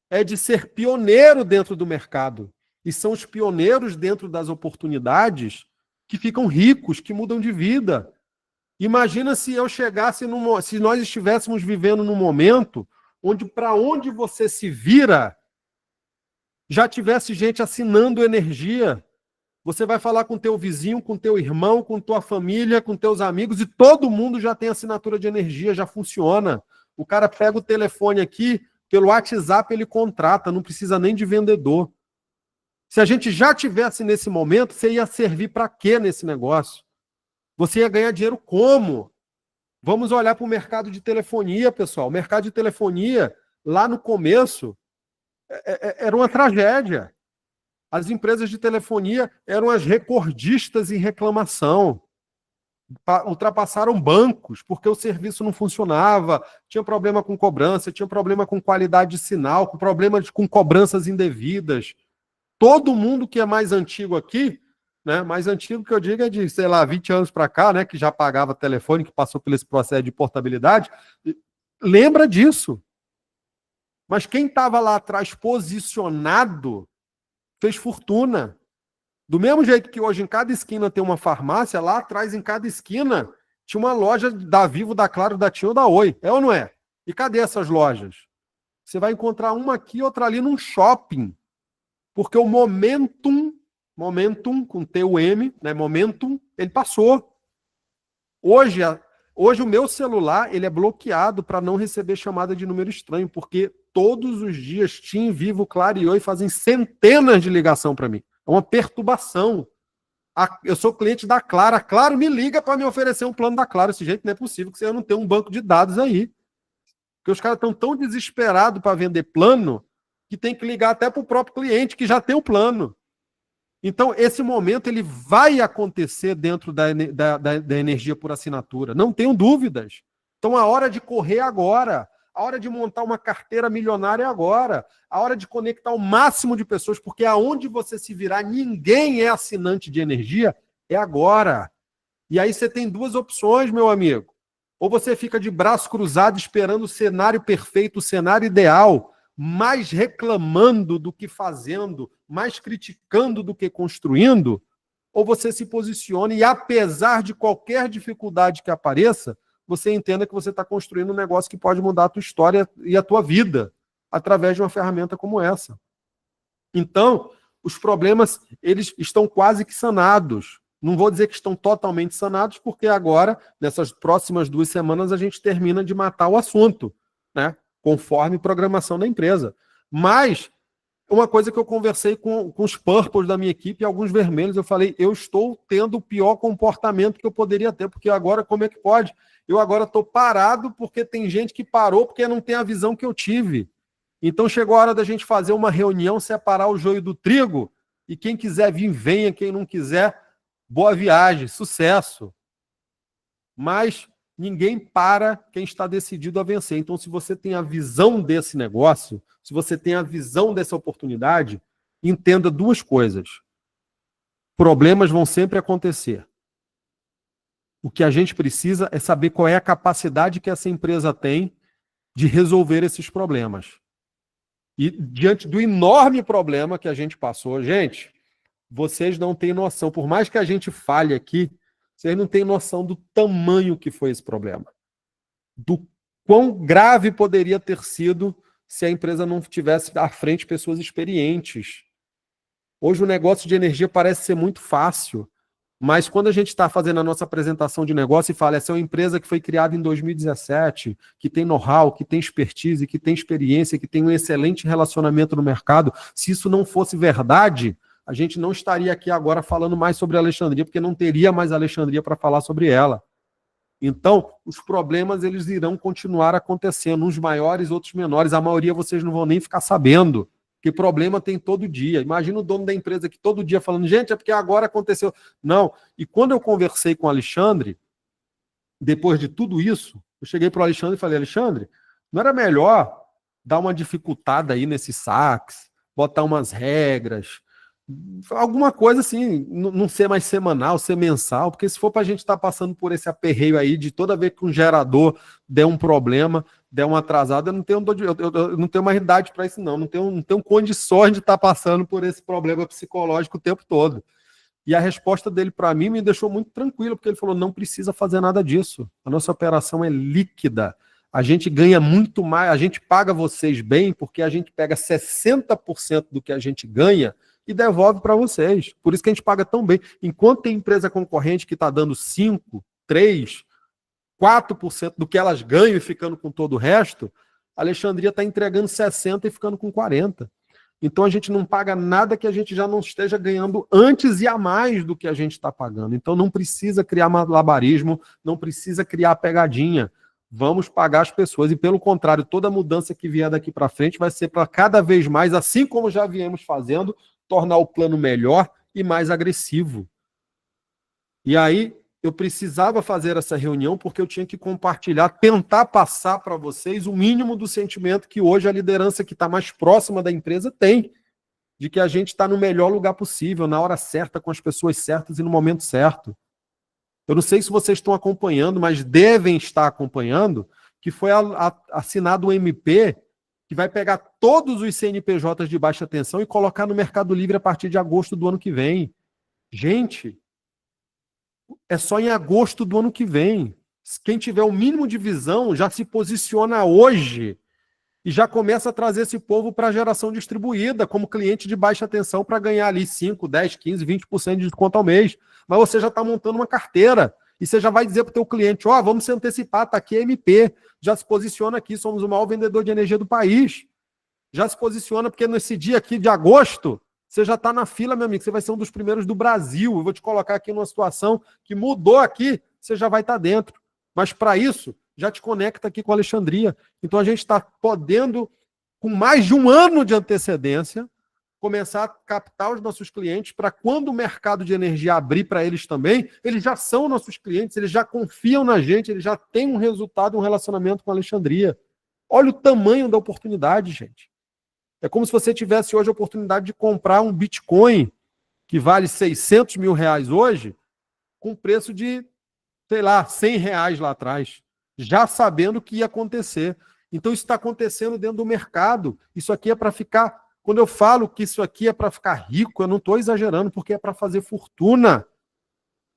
É de ser pioneiro dentro do mercado. E são os pioneiros dentro das oportunidades que ficam ricos, que mudam de vida. Imagina se eu chegasse, se nós estivéssemos vivendo num momento onde para onde você se vira, já tivesse gente assinando energia. Você vai falar com teu vizinho, com teu irmão, com tua família, com teus amigos, e todo mundo já tem assinatura de energia, já funciona. O cara pega o telefone aqui, pelo WhatsApp ele contrata, não precisa nem de vendedor. Se a gente já tivesse nesse momento, você ia servir para quê nesse negócio? Você ia ganhar dinheiro como? Vamos olhar para o mercado de telefonia, pessoal. O mercado de telefonia, lá no começo, era uma tragédia. As empresas de telefonia eram as recordistas em reclamação. Ultrapassaram bancos, porque o serviço não funcionava, tinha problema com cobrança, tinha problema com qualidade de sinal, com problema com cobranças indevidas. Todo mundo que é mais antigo aqui, né, mais antigo que eu digo é de, sei lá, 20 anos para cá, né, que já pagava telefone, que passou por esse processo de portabilidade, lembra disso. Mas quem estava lá atrás posicionado fez fortuna. Do mesmo jeito que hoje em cada esquina tem uma farmácia, lá atrás em cada esquina tinha uma loja da Vivo, da Claro, da TIM ou da Oi. É ou não é? E cadê essas lojas? Você vai encontrar uma aqui, outra ali num shopping. Porque o momentum com T-U-M, né, momentum, ele passou. Hoje o meu celular ele é bloqueado para não receber chamada de número estranho, porque todos os dias TIM, Vivo, Claro e Oi fazem centenas de ligação para mim. É uma perturbação. Eu sou cliente da Claro. A Claro me liga para me oferecer um plano da Claro. Desse jeito não é possível que você não tenha um banco de dados aí. Porque os caras estão tão desesperados para vender plano que tem que ligar até para o próprio cliente que já tem o plano. Então, esse momento ele vai acontecer dentro da energia por assinatura. Não tenho dúvidas. Então, a hora de correr agora. A hora de montar uma carteira milionária é agora. A hora de conectar o máximo de pessoas, porque aonde você se virar, ninguém é assinante de energia, é agora. E aí você tem duas opções, meu amigo. Ou você fica de braço cruzado esperando o cenário perfeito, o cenário ideal, mais reclamando do que fazendo, mais criticando do que construindo, ou você se posiciona e, apesar de qualquer dificuldade que apareça, você entenda que você está construindo um negócio que pode mudar a tua história e a tua vida através de uma ferramenta como essa. Então, os problemas, eles estão quase que sanados. Não vou dizer que estão totalmente sanados, porque agora, nessas próximas 2 semanas, a gente termina de matar o assunto, né? Conforme programação da empresa. Mas, uma coisa que eu conversei com os purples da minha equipe e alguns vermelhos, eu falei, eu estou tendo o pior comportamento que eu poderia ter, porque agora, como é que pode? Eu agora estou parado porque tem gente que parou porque não tem a visão que eu tive. Então chegou a hora da gente fazer uma reunião, separar o joio do trigo, e quem quiser vir, venha, quem não quiser, boa viagem, sucesso. Mas ninguém para quem está decidido a vencer. Então, se você tem a visão desse negócio, se você tem a visão dessa oportunidade, entenda 2 coisas. Problemas vão sempre acontecer. O que a gente precisa é saber qual é a capacidade que essa empresa tem de resolver esses problemas. E diante do enorme problema que a gente passou, gente, vocês não têm noção, por mais que a gente fale aqui, vocês não têm noção do tamanho que foi esse problema. Do quão grave poderia ter sido se a empresa não tivesse à frente pessoas experientes. Hoje o negócio de energia parece ser muito fácil, mas quando a gente está fazendo a nossa apresentação de negócio e fala, essa é uma empresa que foi criada em 2017, que tem know-how, que tem expertise, que tem experiência, que tem um excelente relacionamento no mercado, se isso não fosse verdade, a gente não estaria aqui agora falando mais sobre a Alexandria, porque não teria mais Alexandria para falar sobre ela. Então, os problemas eles irão continuar acontecendo, uns maiores, outros menores. A maioria vocês não vão nem ficar sabendo, que problema tem todo dia. Imagina o dono da empresa que todo dia falando, gente, é porque agora aconteceu. Não. E quando eu conversei com o Alexandre, depois de tudo isso, eu cheguei para o Alexandre e falei, Alexandre, não era melhor dar uma dificultada aí nesses saques, botar umas regras, alguma coisa assim, não ser mais semanal, ser mensal, porque se for para a gente estar passando por esse aperreio aí de toda vez que um gerador der um problema, der uma atrasada, eu não tenho mais idade para isso não tenho condições de estar passando por esse problema psicológico o tempo todo. E a resposta dele para mim me deixou muito tranquilo, porque ele falou, não precisa fazer nada disso, a nossa operação é líquida, a gente ganha muito mais, a gente paga vocês bem, porque a gente pega 60% do que a gente ganha e devolve para vocês. Por isso que a gente paga tão bem. Enquanto tem empresa concorrente que está dando 5%, 3%, 4% do que elas ganham e ficando com todo o resto, a Alexandria está entregando 60% e ficando com 40%. Então a gente não paga nada que a gente já não esteja ganhando antes e a mais do que a gente está pagando. Então não precisa criar malabarismo, não precisa criar pegadinha. Vamos pagar as pessoas. E pelo contrário, toda mudança que vier daqui para frente vai ser para cada vez mais, assim como já viemos fazendo, tornar o plano melhor e mais agressivo. E aí, eu precisava fazer essa reunião porque eu tinha que compartilhar, tentar passar para vocês o mínimo do sentimento que hoje a liderança que está mais próxima da empresa tem, de que a gente está no melhor lugar possível, na hora certa, com as pessoas certas e no momento certo. Eu não sei se vocês estão acompanhando, mas devem estar acompanhando, que foi assinado um MP que vai pegar todos os CNPJs de baixa tensão e colocar no Mercado Livre a partir de agosto do ano que vem. Gente, é só em agosto do ano que vem. Quem tiver o mínimo de visão já se posiciona hoje e já começa a trazer esse povo para a geração distribuída, como cliente de baixa tensão, para ganhar ali 5, 10, 15, 20% de desconto ao mês. Mas você já está montando uma carteira. E você já vai dizer para o teu cliente, ó, vamos se antecipar, está aqui a MP. Já se posiciona aqui, somos o maior vendedor de energia do país. Já se posiciona, porque nesse dia aqui de agosto, você já está na fila, meu amigo, você vai ser um dos primeiros do Brasil. Eu vou te colocar aqui numa situação que mudou aqui, você já vai estar dentro. Mas para isso, já te conecta aqui com a Alexandria. Então a gente está podendo, com mais de um ano de antecedência, começar a captar os nossos clientes para quando o mercado de energia abrir para eles também, eles já são nossos clientes, eles já confiam na gente, eles já têm um resultado, um relacionamento com a Alexandria. Olha o tamanho da oportunidade, gente. É como se você tivesse hoje a oportunidade de comprar um Bitcoin que vale 600 mil reais hoje, com preço de, sei lá, 100 reais lá atrás, já sabendo o que ia acontecer. Então, isso está acontecendo dentro do mercado. Isso aqui é para ficar... Quando eu falo que isso aqui é para ficar rico, eu não estou exagerando, porque é para fazer fortuna.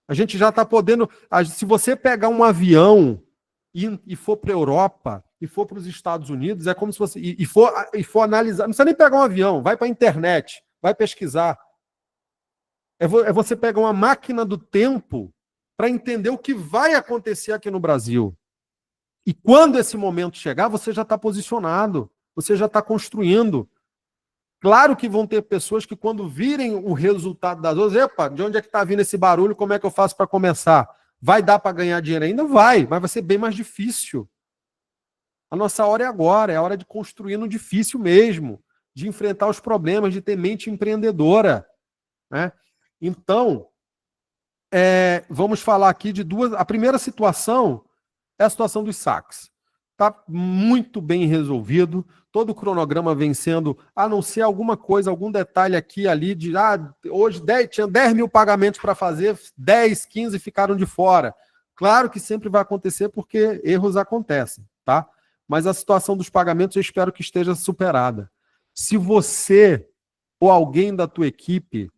A gente já está podendo... Se você pegar um avião e for para a Europa, e for para os Estados Unidos, é como se você... E for analisar... Não precisa nem pegar um avião, vai para a internet, vai pesquisar. É você pegar uma máquina do tempo para entender o que vai acontecer aqui no Brasil. E quando esse momento chegar, você já está posicionado, você já está construindo. Claro que vão ter pessoas que, quando virem o resultado das outras, epa, de onde é que está vindo esse barulho? Como é que eu faço para começar? Vai dar para ganhar dinheiro ainda? Vai, mas vai ser bem mais difícil. A nossa hora é agora, é a hora de construir no difícil mesmo, de enfrentar os problemas, de ter mente empreendedora, né? Então, vamos falar aqui de duas. A primeira situação é a situação dos saques. Está muito bem resolvido, todo o cronograma vem sendo, a não ser alguma coisa, algum detalhe aqui e ali, de hoje tinha 10 mil pagamentos para fazer, 10, 15 ficaram de fora. Claro que sempre vai acontecer, porque erros acontecem, tá? Mas a situação dos pagamentos eu espero que esteja superada. Se você ou alguém da tua equipe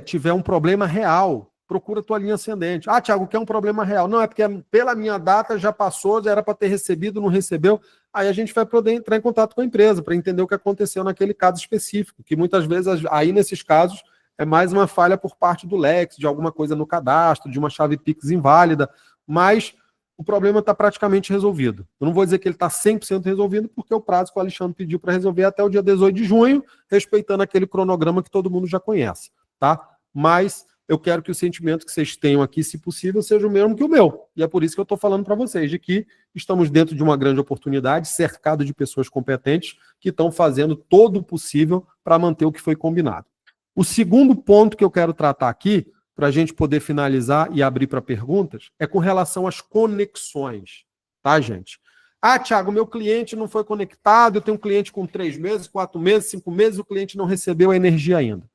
tiver um problema real, procura a tua linha ascendente. Ah, Thiago, quer um problema real? Não, é porque pela minha data já passou, já era para ter recebido, não recebeu. Aí a gente vai poder entrar em contato com a empresa para entender o que aconteceu naquele caso específico, que muitas vezes, aí nesses casos, é mais uma falha por parte do Lex, de alguma coisa no cadastro, de uma chave Pix inválida, mas o problema está praticamente resolvido. Eu não vou dizer que ele está 100% resolvido, porque o prazo que o Alexandre pediu para resolver é até o dia 18 de junho, respeitando aquele cronograma que todo mundo já conhece, tá? Mas eu quero que o sentimento que vocês tenham aqui, se possível, seja o mesmo que o meu. E é por isso que eu estou falando para vocês, de que estamos dentro de uma grande oportunidade, cercado de pessoas competentes que estão fazendo todo o possível para manter o que foi combinado. O segundo ponto que eu quero tratar aqui, para a gente poder finalizar e abrir para perguntas, é com relação às conexões. Tá, gente? Ah, Thiago, meu cliente não foi conectado, eu tenho um cliente com 3 meses, 4 meses, 5 meses, o cliente não recebeu a energia ainda.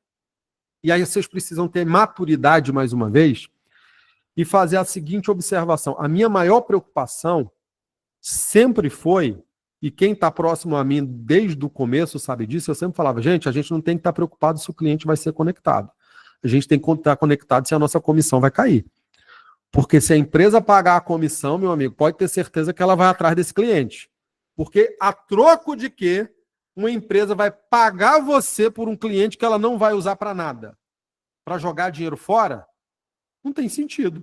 E aí vocês precisam ter maturidade, mais uma vez, e fazer a seguinte observação. A minha maior preocupação sempre foi, e quem está próximo a mim desde o começo sabe disso, eu sempre falava, gente, a gente não tem que estar preocupado se o cliente vai ser conectado. A gente tem que estar conectado se a nossa comissão vai cair. Porque se a empresa pagar a comissão, meu amigo, pode ter certeza que ela vai atrás desse cliente. Porque a troco de quê? Uma empresa vai pagar você por um cliente que ela não vai usar para nada, para jogar dinheiro fora, não tem sentido.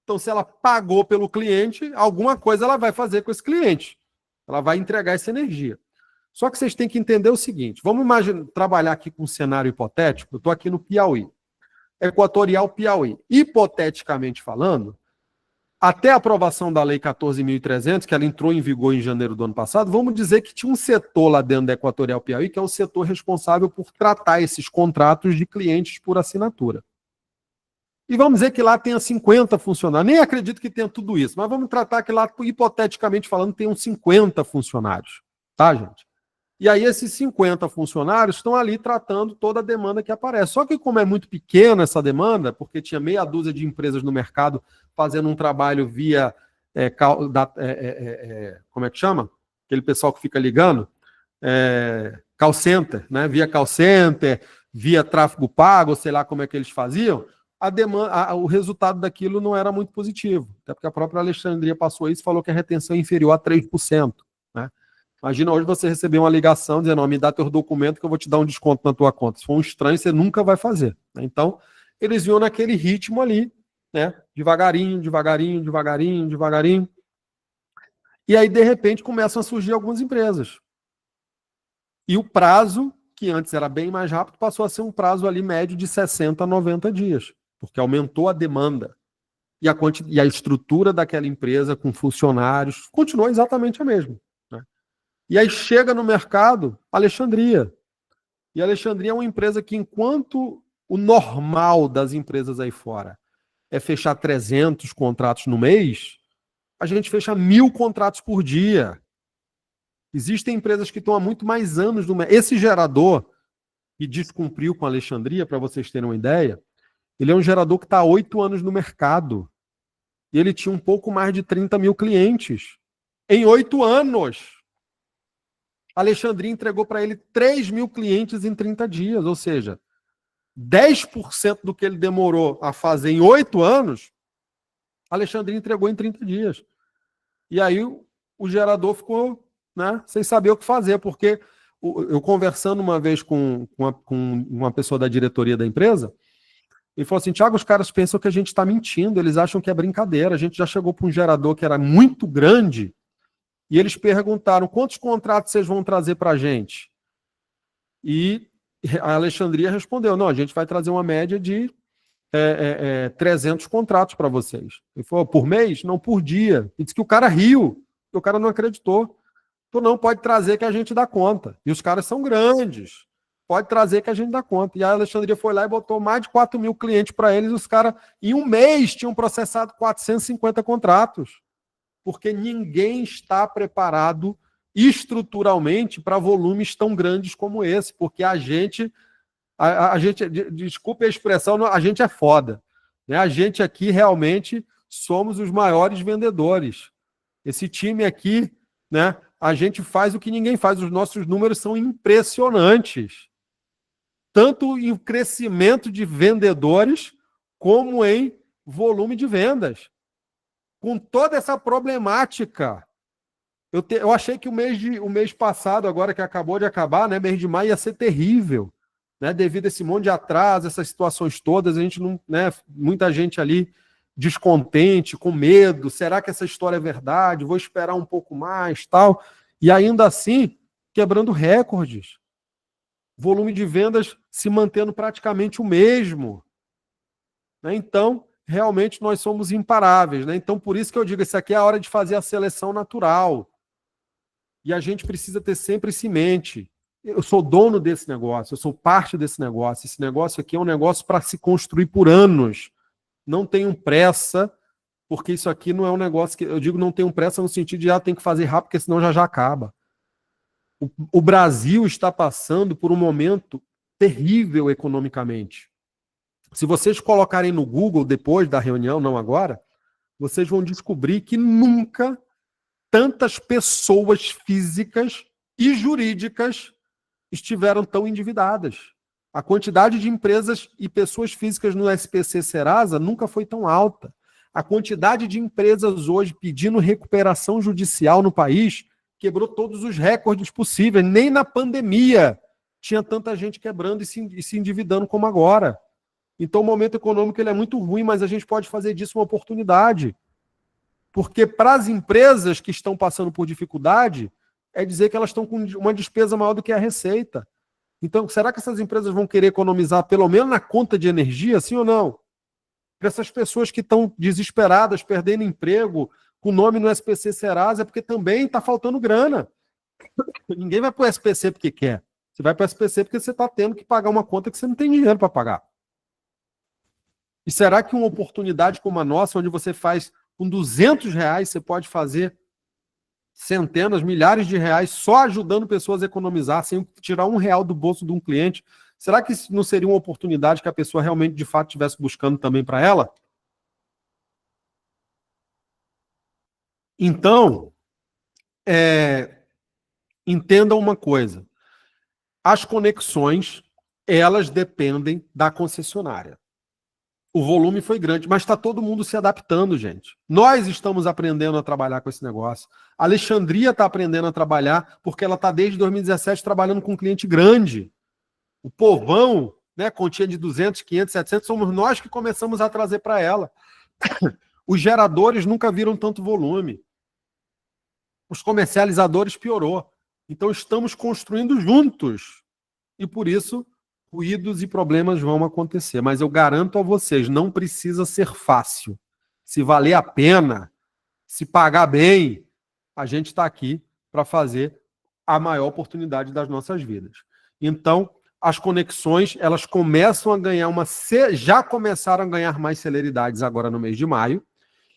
Então, se ela pagou pelo cliente, alguma coisa ela vai fazer com esse cliente. Ela vai entregar essa energia. Só que vocês têm que entender o seguinte, vamos trabalhar aqui com um cenário hipotético, eu estou aqui no Piauí, Equatorial Piauí. Hipoteticamente falando, até a aprovação da Lei 14.300, que ela entrou em vigor em janeiro do ano passado, vamos dizer que tinha um setor lá dentro da Equatorial Piauí, que é o setor responsável por tratar esses contratos de clientes por assinatura. E vamos dizer que lá tenha 50 funcionários. Nem acredito que tenha tudo isso, mas vamos tratar que lá, hipoteticamente falando, tenham 50 funcionários. Tá, gente? E aí esses 50 funcionários estão ali tratando toda a demanda que aparece. Só que como é muito pequena essa demanda, porque tinha meia dúzia de empresas no mercado fazendo um trabalho via, como é que chama? Aquele pessoal que fica ligando, call center, né? Via call center, via tráfego pago, sei lá como é que eles faziam, a demanda, o resultado daquilo não era muito positivo. Até porque a própria Alexandria passou isso e falou que a retenção é inferior a 3%. Né? Imagina hoje você receber uma ligação dizendo, me dá teu documento que eu vou te dar um desconto na tua conta. Se for um estranho, você nunca vai fazer. Né? Então, eles iam naquele ritmo ali, né? Devagarinho, devagarinho, devagarinho, devagarinho. E aí, de repente, começam a surgir algumas empresas. E o prazo, que antes era bem mais rápido, passou a ser um prazo ali médio de 60 a 90 dias, porque aumentou a demanda. E a estrutura daquela empresa com funcionários continuou exatamente a mesma. Né? E aí chega no mercado Alexandria. E a Alexandria é uma empresa que, enquanto o normal das empresas aí fora é fechar 300 contratos no mês, a gente fecha 1.000 contratos por dia. Existem empresas que estão há muito mais anos no mercado. Esse gerador que descumpriu com a Alexandria, para vocês terem uma ideia, ele é um gerador que está há 8 anos no mercado. E ele tinha um pouco mais de 30 mil clientes. Em 8 anos! A Alexandria entregou para ele 3 mil clientes em 30 dias. Ou seja, 10% do que ele demorou a fazer em 8 anos, a Alexandria entregou em 30 dias. E aí o gerador ficou, né, sem saber o que fazer, porque eu conversando uma vez com uma pessoa da diretoria da empresa, ele falou assim, Thiago, os caras pensam que a gente está mentindo, eles acham que é brincadeira, a gente já chegou para um gerador que era muito grande, e eles perguntaram, quantos contratos vocês vão trazer para a gente? E a Alexandria respondeu, não, a gente vai trazer uma média de 300 contratos para vocês. Ele falou, por mês? Não, por dia. E disse que o cara riu, que o cara não acreditou. Tu não pode trazer que a gente dá conta. E os caras são grandes. Pode trazer que a gente dá conta. E a Alexandria foi lá e botou mais de 4 mil clientes para eles. Os caras, em um mês, tinham processado 450 contratos. Porque ninguém está preparado estruturalmente para volumes tão grandes como esse. Porque a gente, desculpe a expressão, a gente é foda. Né? A gente aqui realmente somos os maiores vendedores. Esse time aqui, né? A gente faz o que ninguém faz. Os nossos números são impressionantes. Tanto em crescimento de vendedores, como em volume de vendas. Com toda essa problemática, eu achei que o mês passado, agora que acabou de acabar, né, mês de maio, ia ser terrível. Né, devido a esse monte de atraso, essas situações todas, a gente não, né, muita gente ali descontente, com medo, será que essa história é verdade? Vou esperar um pouco mais, tal. E ainda assim, quebrando recordes. Volume de vendas se mantendo praticamente o mesmo. Né? Então, realmente nós somos imparáveis. Né? Então, por isso que eu digo, isso aqui é a hora de fazer a seleção natural. E a gente precisa ter sempre isso em mente. Eu sou dono desse negócio, eu sou parte desse negócio. Esse negócio aqui é um negócio para se construir por anos. Não tenham pressa, porque isso aqui não é um negócio que... Eu digo não tenham pressa no sentido de tem que fazer rápido, porque senão já acaba. O Brasil está passando por um momento terrível economicamente. Se vocês colocarem no Google depois da reunião, não agora, vocês vão descobrir que nunca tantas pessoas físicas e jurídicas estiveram tão endividadas. A quantidade de empresas e pessoas físicas no SPC Serasa nunca foi tão alta. A quantidade de empresas hoje pedindo recuperação judicial no país quebrou todos os recordes possíveis. Nem na pandemia tinha tanta gente quebrando e se endividando como agora. Então o momento econômico ele é muito ruim, mas a gente pode fazer disso uma oportunidade. Porque para as empresas que estão passando por dificuldade, é dizer que elas estão com uma despesa maior do que a receita. Então, será que essas empresas vão querer economizar pelo menos na conta de energia, sim ou não? Para essas pessoas que estão desesperadas, perdendo emprego, com nome no SPC Serasa, é porque também está faltando grana. Ninguém vai para o SPC porque quer. Você vai para o SPC porque você está tendo que pagar uma conta que você não tem dinheiro para pagar. E será que uma oportunidade como a nossa, onde você faz com R$ 200, você pode fazer centenas, milhares de reais só ajudando pessoas a economizar, sem tirar R$ 1 do bolso de um cliente? Será que isso não seria uma oportunidade que a pessoa realmente, de fato, estivesse buscando também para ela? Então, entendam uma coisa. As conexões, elas dependem da concessionária. O volume foi grande, mas está todo mundo se adaptando, gente. Nós estamos aprendendo a trabalhar com esse negócio. A Alexandria está aprendendo a trabalhar porque ela está desde 2017 trabalhando com um cliente grande. O povão, né, continha de 200, 500, 700, somos nós que começamos a trazer para ela. Os geradores nunca viram tanto volume. Os comercializadores piorou. Então estamos construindo juntos. E por isso, ruídos e problemas vão acontecer. Mas eu garanto a vocês, não precisa ser fácil. Se valer a pena, se pagar bem, a gente está aqui para fazer a maior oportunidade das nossas vidas. Então, as conexões, elas começam a ganhar já começaram a ganhar mais celeridades agora no mês de maio,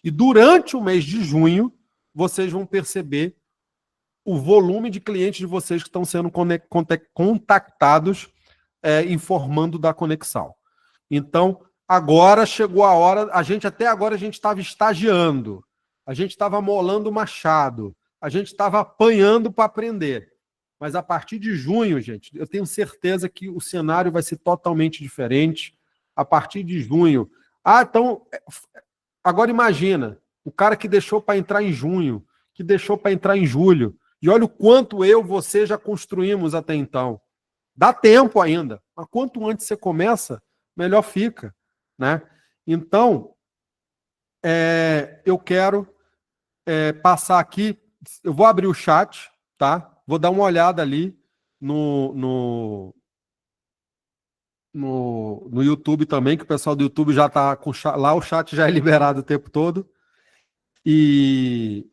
e durante o mês de junho, vocês vão perceber o volume de clientes de vocês que estão sendo contactados informando da conexão. Então, agora chegou a hora, até agora a gente estava estagiando, a gente estava molando o machado, a gente estava apanhando para aprender. Mas a partir de junho, gente, eu tenho certeza que o cenário vai ser totalmente diferente. A partir de junho. Então, agora imagina, o cara que deixou para entrar em junho, que deixou para entrar em julho, e olha o quanto você já construímos até então. Dá tempo ainda, mas quanto antes você começa, melhor fica, né? Então, eu quero passar aqui, eu vou abrir o chat, tá? Vou dar uma olhada ali no YouTube também, que o pessoal do YouTube já está com lá, o chat já é liberado o tempo todo. E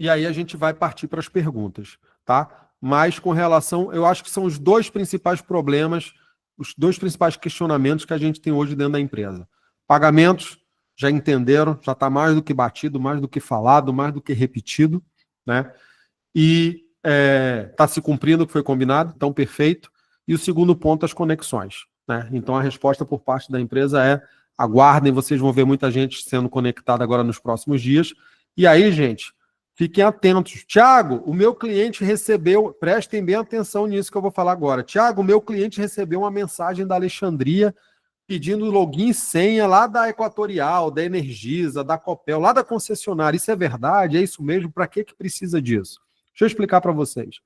aí a gente vai partir para as perguntas, tá? Mas com relação, eu acho que são os dois principais problemas, os dois principais questionamentos que a gente tem hoje dentro da empresa. Pagamentos, já entenderam, já está mais do que batido, mais do que falado, mais do que repetido, né? E está se cumprindo o que foi combinado, então perfeito. E o segundo ponto, as conexões, né? Então a resposta por parte da empresa é: aguardem, vocês vão ver muita gente sendo conectada agora nos próximos dias. E aí, gente, fiquem atentos. Tiago, o meu cliente recebeu, prestem bem atenção nisso que eu vou falar agora. Tiago, o meu cliente recebeu uma mensagem da Alexandria pedindo login e senha lá da Equatorial, da Energisa, da Copel, lá da concessionária. Isso é verdade? É isso mesmo? Para que precisa disso? Deixa eu explicar para vocês.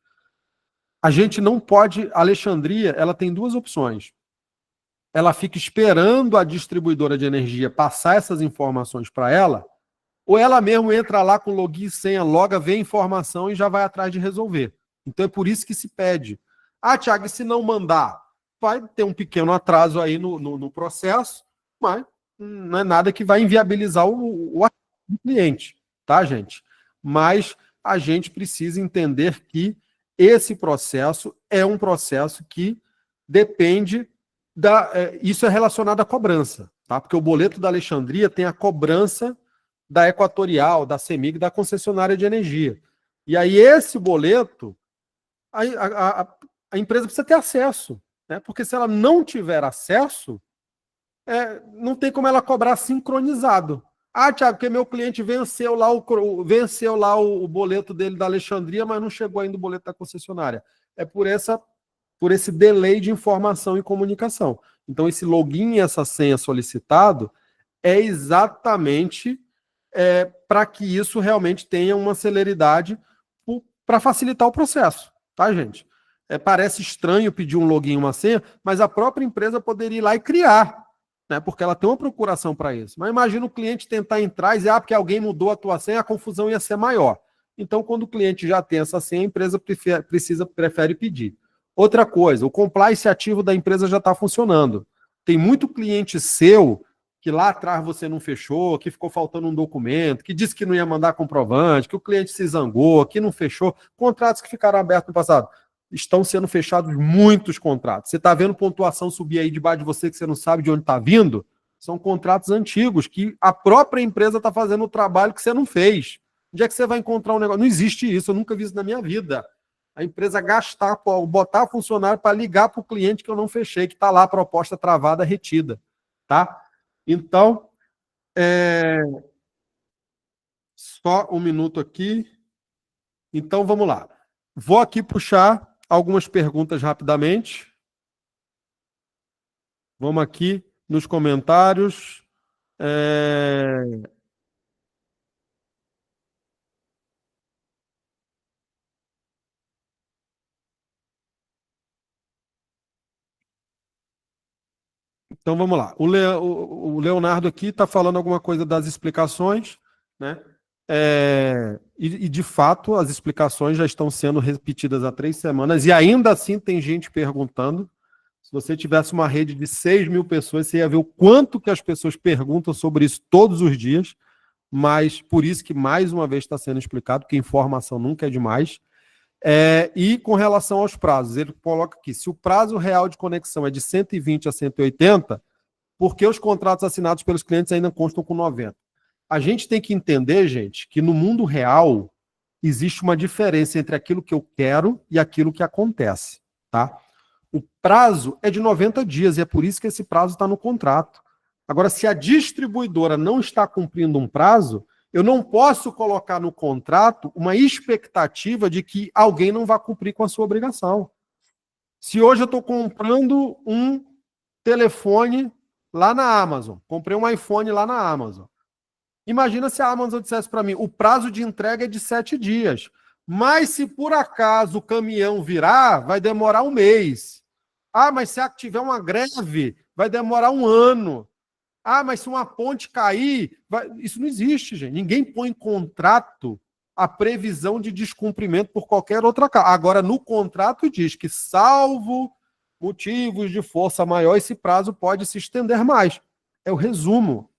A gente não pode... A Alexandria, ela tem duas opções. Ela fica esperando a distribuidora de energia passar essas informações para ela, ou ela mesmo entra lá com login e senha, loga, vê a informação e já vai atrás de resolver. Então é por isso que se pede. Tiago, e se não mandar? Vai ter um pequeno atraso aí no processo, mas não é nada que vai inviabilizar o cliente, tá, gente? Mas a gente precisa entender que esse processo é um processo que depende isso é relacionado à cobrança, tá? Porque o boleto da Alexandria tem a cobrança da Equatorial, da CEMIG, da concessionária de energia. E aí esse boleto, a empresa precisa ter acesso, né? Porque se ela não tiver acesso, não tem como ela cobrar sincronizado. Tiago, porque meu cliente venceu lá o boleto dele da Alexandria, mas não chegou ainda o boleto da concessionária. É por esse delay de informação e comunicação. Então, esse login e essa senha solicitado é exatamente para que isso realmente tenha uma celeridade para facilitar o processo, tá, gente? Parece estranho pedir um login e uma senha, mas a própria empresa poderia ir lá e criar, né? Porque ela tem uma procuração para isso. Mas imagina o cliente tentar entrar e dizer, porque alguém mudou a tua senha, a confusão ia ser maior. Então, quando o cliente já tem essa senha, a empresa prefere pedir. Outra coisa, o compliance ativo da empresa já está funcionando. Tem muito cliente seu que lá atrás você não fechou, que ficou faltando um documento, que disse que não ia mandar comprovante, que o cliente se zangou, que não fechou. Contratos que ficaram abertos no passado. Estão sendo fechados muitos contratos. Você está vendo pontuação subir aí debaixo de você que você não sabe de onde está vindo? São contratos antigos que a própria empresa está fazendo o trabalho que você não fez. Onde é que você vai encontrar um negócio? Não existe isso, eu nunca vi isso na minha vida. A empresa botar funcionário para ligar para o cliente que eu não fechei, que está lá a proposta travada, retida. Tá? Então, só um minuto aqui. Então, vamos lá. Vou aqui puxar algumas perguntas rapidamente. Vamos aqui nos comentários. Então vamos lá. O Leonardo aqui está falando alguma coisa das explicações, né? E de fato as explicações já estão sendo repetidas há 3 semanas e ainda assim tem gente perguntando. Se você tivesse uma rede de 6.000 pessoas, você ia ver o quanto que as pessoas perguntam sobre isso todos os dias, mas por isso que mais uma vez está sendo explicado, que informação nunca é demais. E com relação aos prazos, ele coloca aqui, se o prazo real de conexão é de 120 a 180, por que os contratos assinados pelos clientes ainda constam com 90? A gente tem que entender, gente, que no mundo real, existe uma diferença entre aquilo que eu quero e aquilo que acontece, tá? O prazo é de 90 dias e é por isso que esse prazo está no contrato. Agora, se a distribuidora não está cumprindo um prazo, eu não posso colocar no contrato uma expectativa de que alguém não vai cumprir com a sua obrigação. Se hoje eu estou comprando um telefone lá na Amazon, comprei um iPhone lá na Amazon. Imagina se a Amazon dissesse para mim, o prazo de entrega é de 7 dias. Mas se por acaso o caminhão virar, vai demorar um mês. Ah, mas se tiver uma greve, vai demorar um ano. Ah, mas se uma ponte cair... Isso não existe, gente. Ninguém põe em contrato a previsão de descumprimento por qualquer outra causa. Agora, no contrato diz que, salvo motivos de força maior, esse prazo pode se estender mais. É o resumo,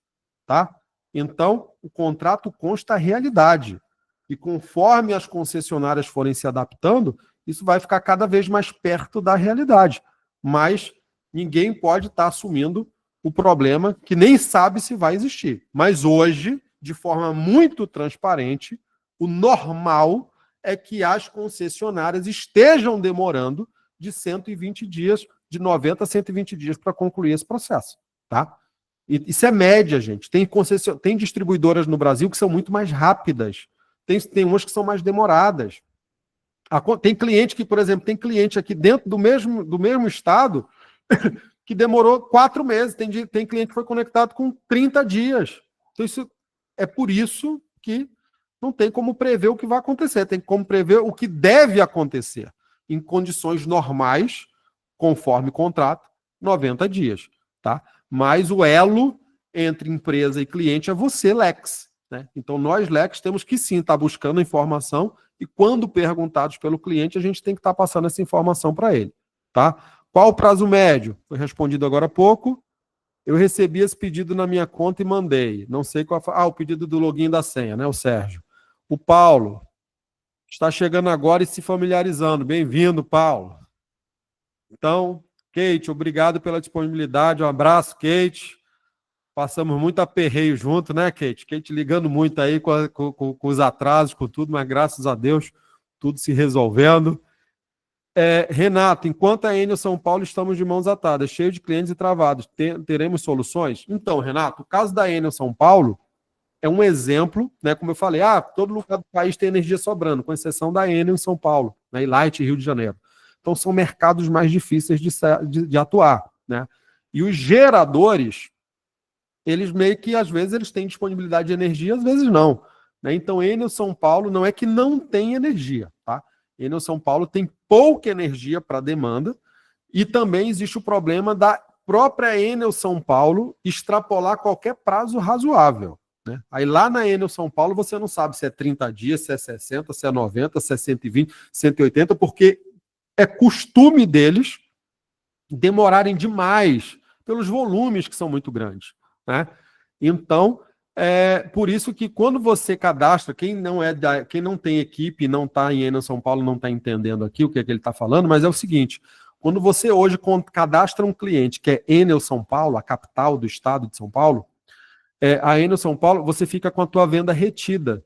tá? Então, o contrato consta a realidade. E conforme as concessionárias forem se adaptando, isso vai ficar cada vez mais perto da realidade. Mas ninguém pode estar assumindo o problema que nem sabe se vai existir. Mas hoje, de forma muito transparente, o normal é que as concessionárias estejam demorando de 120 dias, de 90 a 120 dias para concluir esse processo, tá? Isso é média, gente. Tem distribuidoras no Brasil que são muito mais rápidas. Tem umas que são mais demoradas. Tem cliente que, por exemplo, tem cliente aqui dentro do mesmo estado que demorou 4 meses. Tem cliente que foi conectado com 30 dias. Então, é por isso que não tem como prever o que vai acontecer. Tem como prever o que deve acontecer em condições normais, conforme contrato, 90 dias, tá? Mas o elo entre empresa e cliente é você, Lex, né? Então, nós, Lex, temos que sim estar buscando informação e quando perguntados pelo cliente, a gente tem que estar passando essa informação para ele, tá? Qual o prazo médio? Foi respondido agora há pouco. Eu recebi esse pedido na minha conta e mandei. Não sei qual foi. O pedido do login e da senha, né? O Sérgio. O Paulo está chegando agora e se familiarizando. Bem-vindo, Paulo. Então, Kate, obrigado pela disponibilidade. Um abraço, Kate. Passamos muito aperreio junto, né, Kate? Kate ligando muito aí com os atrasos, com tudo, mas graças a Deus, tudo se resolvendo. Renato, enquanto a Enel São Paulo estamos de mãos atadas, cheio de clientes e travados, teremos soluções? Então, Renato, o caso da Enel São Paulo é um exemplo, né? Como eu falei, todo lugar do país tem energia sobrando, com exceção da Enel em São Paulo, né, e Light, Rio de Janeiro. Então, são mercados mais difíceis de atuar, né? E os geradores, eles meio que, às vezes, eles têm disponibilidade de energia, às vezes não, né? Então, Enel São Paulo não é que não tem energia, tá? Enel São Paulo tem pouca energia para demanda e também existe o problema da própria Enel São Paulo extrapolar qualquer prazo razoável, né? Aí lá na Enel São Paulo você não sabe se é 30 dias, se é 60, se é 90, se é 120, 180, porque é costume deles demorarem demais pelos volumes que são muito grandes, né? Então, por isso que quando você cadastra, quem não tem equipe, não está em Enel São Paulo, não está entendendo aqui o que é que ele está falando, mas é o seguinte, quando você hoje cadastra um cliente que é Enel São Paulo, a capital do estado de São Paulo, a Enel São Paulo, você fica com a tua venda retida.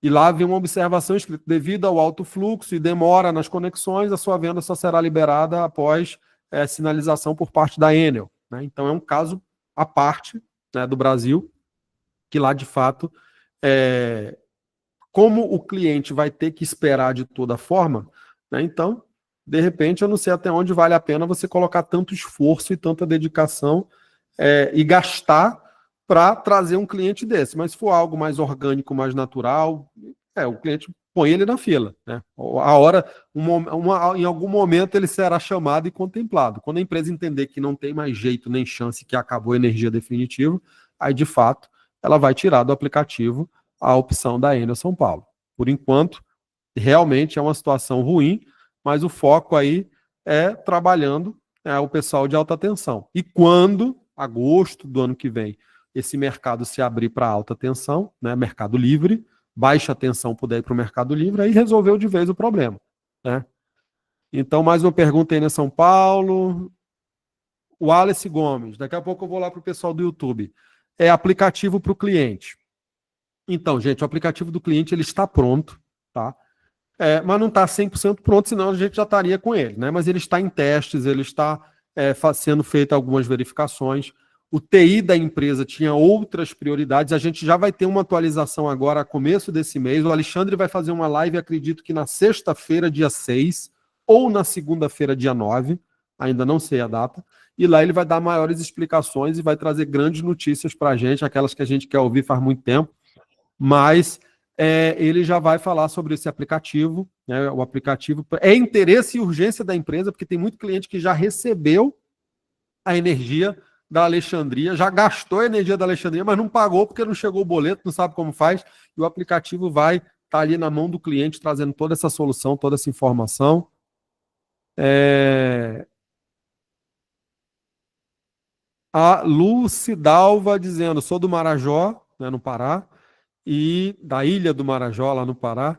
E lá vem uma observação escrita, devido ao alto fluxo e demora nas conexões, a sua venda só será liberada após sinalização por parte da Enel, né? Então é um caso à parte, né, do Brasil, que lá de fato, como o cliente vai ter que esperar de toda forma, né, então, de repente, eu não sei até onde vale a pena você colocar tanto esforço e tanta dedicação e gastar para trazer um cliente desse. Mas se for algo mais orgânico, mais natural, o cliente põe ele na fila, né? A hora, em algum momento ele será chamado e contemplado. Quando a empresa entender que não tem mais jeito nem chance, que acabou a energia definitiva, aí de fato ela vai tirar do aplicativo a opção da Enel São Paulo. Por enquanto, realmente é uma situação ruim, mas o foco aí é trabalhando o pessoal de alta tensão. E quando, agosto do ano que vem, esse mercado se abrir para alta tensão, né, mercado livre, baixa tensão puder ir para o mercado livre, aí resolveu de vez o problema, né? Então, mais uma pergunta aí na São Paulo. O Alice Gomes, daqui a pouco eu vou lá para o pessoal do YouTube. É aplicativo para o cliente. Então, gente, o aplicativo do cliente ele está pronto, tá? Mas não está 100% pronto, senão a gente já estaria com ele, né? Mas ele está em testes, ele está sendo feito algumas verificações. O TI da empresa tinha outras prioridades. A gente já vai ter uma atualização agora, a começo desse mês. O Alexandre vai fazer uma live, acredito que na sexta-feira, dia 6, ou na segunda-feira, dia 9, ainda não sei a data. E lá ele vai dar maiores explicações e vai trazer grandes notícias para a gente, aquelas que a gente quer ouvir faz muito tempo. Mas ele já vai falar sobre esse aplicativo, né? O aplicativo é interesse e urgência da empresa, porque tem muito cliente que já recebeu a energia da Alexandria, já gastou a energia da Alexandria, mas não pagou porque não chegou o boleto, não sabe como faz, e o aplicativo vai estar ali na mão do cliente, trazendo toda essa solução, toda essa informação. A Lucidalva dizendo, sou do Marajó, né, no Pará, e da Ilha do Marajó, lá no Pará,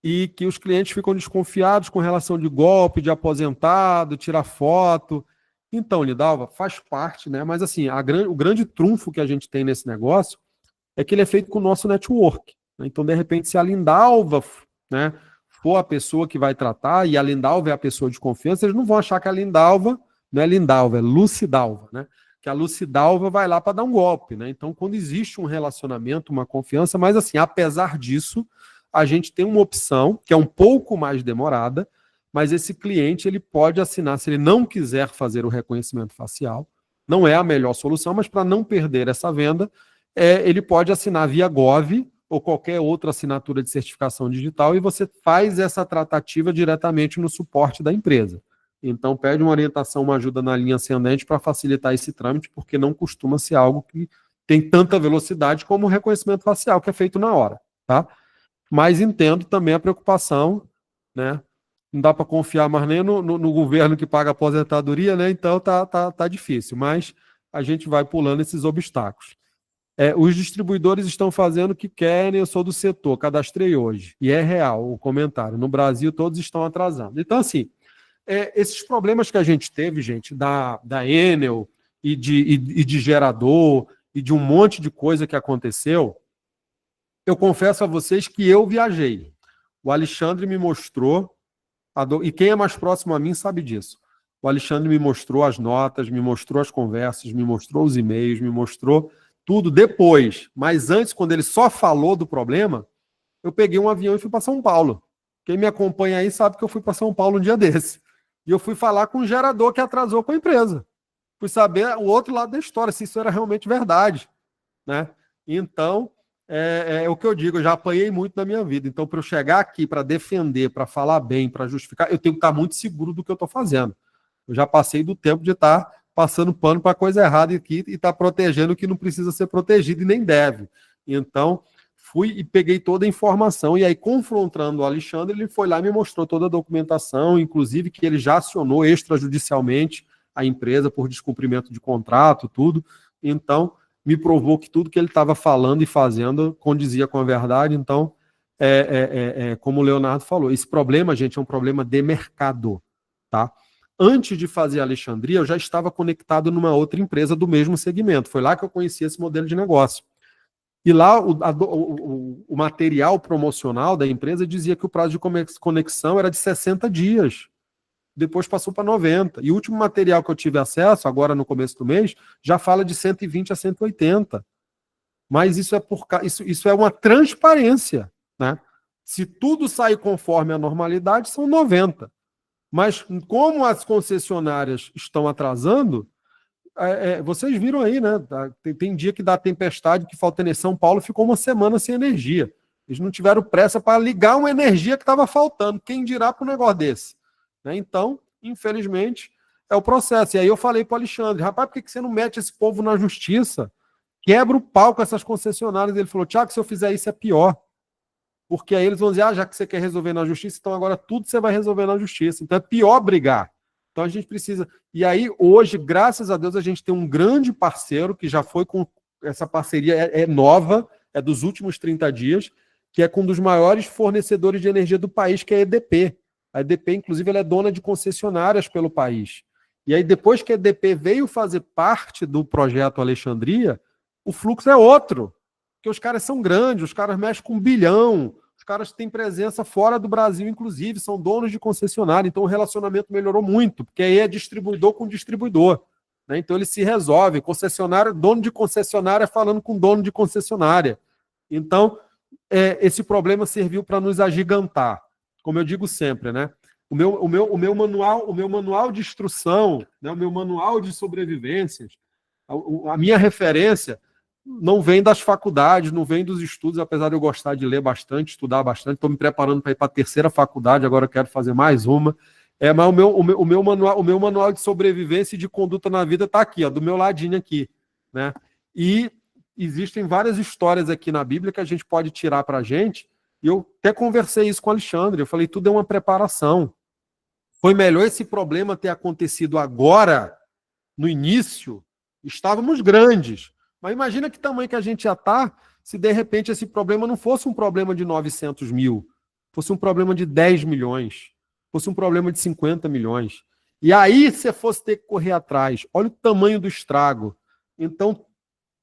e que os clientes ficam desconfiados com relação de golpe, de aposentado, tirar foto. Então, Lidalva, faz parte, né? Mas assim, o grande trunfo que a gente tem nesse negócio é que ele é feito com o nosso network, né? Então, de repente, se a Lindalva, né, for a pessoa que vai tratar, e a Lindalva é a pessoa de confiança, eles não vão achar que a Lindalva não é Lindalva, é Lucidalva, né? Que a Lucidalva vai lá para dar um golpe, né? Então, quando existe um relacionamento, uma confiança, mas assim, apesar disso, a gente tem uma opção que é um pouco mais demorada, mas esse cliente ele pode assinar, se ele não quiser fazer o reconhecimento facial, não é a melhor solução, mas para não perder essa venda, ele pode assinar via Gov ou qualquer outra assinatura de certificação digital e você faz essa tratativa diretamente no suporte da empresa. Então, pede uma orientação, uma ajuda na linha ascendente para facilitar esse trâmite, porque não costuma ser algo que tem tanta velocidade como o reconhecimento facial, que é feito na hora, tá? Mas entendo também a preocupação, né? Não dá para confiar mais nem no governo que paga a aposentadoria, né? Então tá difícil, mas a gente vai pulando esses obstáculos. Os distribuidores estão fazendo o que querem, eu sou do setor, cadastrei hoje. E é real o comentário. No Brasil, todos estão atrasando. Então, assim, esses problemas que a gente teve, gente, da Enel e de gerador e de um monte de coisa que aconteceu, eu confesso a vocês que eu viajei. O Alexandre me mostrou, e quem é mais próximo a mim sabe disso. O Alexandre me mostrou as notas, me mostrou as conversas, me mostrou os e-mails, me mostrou tudo depois. Mas antes, quando ele só falou do problema, eu peguei um avião e fui para São Paulo. Quem me acompanha aí sabe que eu fui para São Paulo um dia desse. E eu fui falar com o gerador que atrasou com a empresa. Fui saber o outro lado da história, se isso era realmente verdade, né? Então, o que eu digo, eu já apanhei muito na minha vida. Então, para eu chegar aqui, para defender, para falar bem, para justificar, eu tenho que estar muito seguro do que eu estou fazendo. Eu já passei do tempo de estar passando pano para coisa errada aqui e estar protegendo o que não precisa ser protegido e nem deve. Então, fui e peguei toda a informação, e aí, confrontando o Alexandre, ele foi lá e me mostrou toda a documentação, inclusive que ele já acionou extrajudicialmente a empresa por descumprimento de contrato, tudo. Então, me provou que tudo que ele estava falando e fazendo condizia com a verdade. Então, como o Leonardo falou, esse problema, gente, é um problema de mercado, tá? Antes de fazer a Alexandria, eu já estava conectado numa outra empresa do mesmo segmento. Foi lá que eu conheci esse modelo de negócio. E lá o material promocional da empresa dizia que o prazo de conexão era de 60 dias. Depois passou para 90. E o último material que eu tive acesso, agora no começo do mês, já fala de 120 a 180. Mas isso é uma transparência, né? Se tudo sai conforme a normalidade, são 90. Mas como as concessionárias estão atrasando, vocês viram aí, né? Tem dia que dá tempestade, que falta energia. São Paulo ficou uma semana sem energia. Eles não tiveram pressa para ligar uma energia que estava faltando. Quem dirá para um negócio desse? Né? Então, infelizmente, é o processo. E aí eu falei para o Alexandre, rapaz, por que você não mete esse povo na justiça? Quebra o pau com essas concessionárias. Ele falou, Thiago, se eu fizer isso é pior. Porque aí eles vão dizer, já que você quer resolver na justiça, então agora tudo você vai resolver na justiça. Então é pior brigar. Então a gente precisa... E aí, hoje, graças a Deus, a gente tem um grande parceiro que já foi com... Essa parceria é nova, é dos últimos 30 dias, que é com um dos maiores fornecedores de energia do país, que é a EDP. A EDP, inclusive, ela é dona de concessionárias pelo país. E aí, depois que a EDP veio fazer parte do projeto Alexandria, o fluxo é outro. Porque os caras são grandes, os caras mexem com 1 bilhão, caras têm presença fora do Brasil, inclusive, são donos de concessionária, então o relacionamento melhorou muito, porque aí é distribuidor com distribuidor, né? Então ele se resolve, concessionário, dono de concessionária falando com dono de concessionária. Então, esse problema serviu para nos agigantar, como eu digo sempre, né? O meu manual de instrução, né? O meu manual de sobrevivências, a minha referência não vem das faculdades, não vem dos estudos, apesar de eu gostar de ler bastante, estudar bastante. Estou me preparando para ir para a terceira faculdade, agora eu quero fazer mais uma. Mas o meu manual de sobrevivência e de conduta na vida está aqui, ó, do meu ladinho aqui, né? E existem várias histórias aqui na Bíblia que a gente pode tirar para a gente. E eu até conversei isso com o Alexandre. Eu falei, tudo é uma preparação. Foi melhor esse problema ter acontecido agora, no início. Estávamos grandes. Mas imagina que tamanho que a gente já está se de repente esse problema não fosse um problema de 900 mil, fosse um problema de 10 milhões, fosse um problema de 50 milhões. E aí você fosse ter que correr atrás. Olha o tamanho do estrago. Então,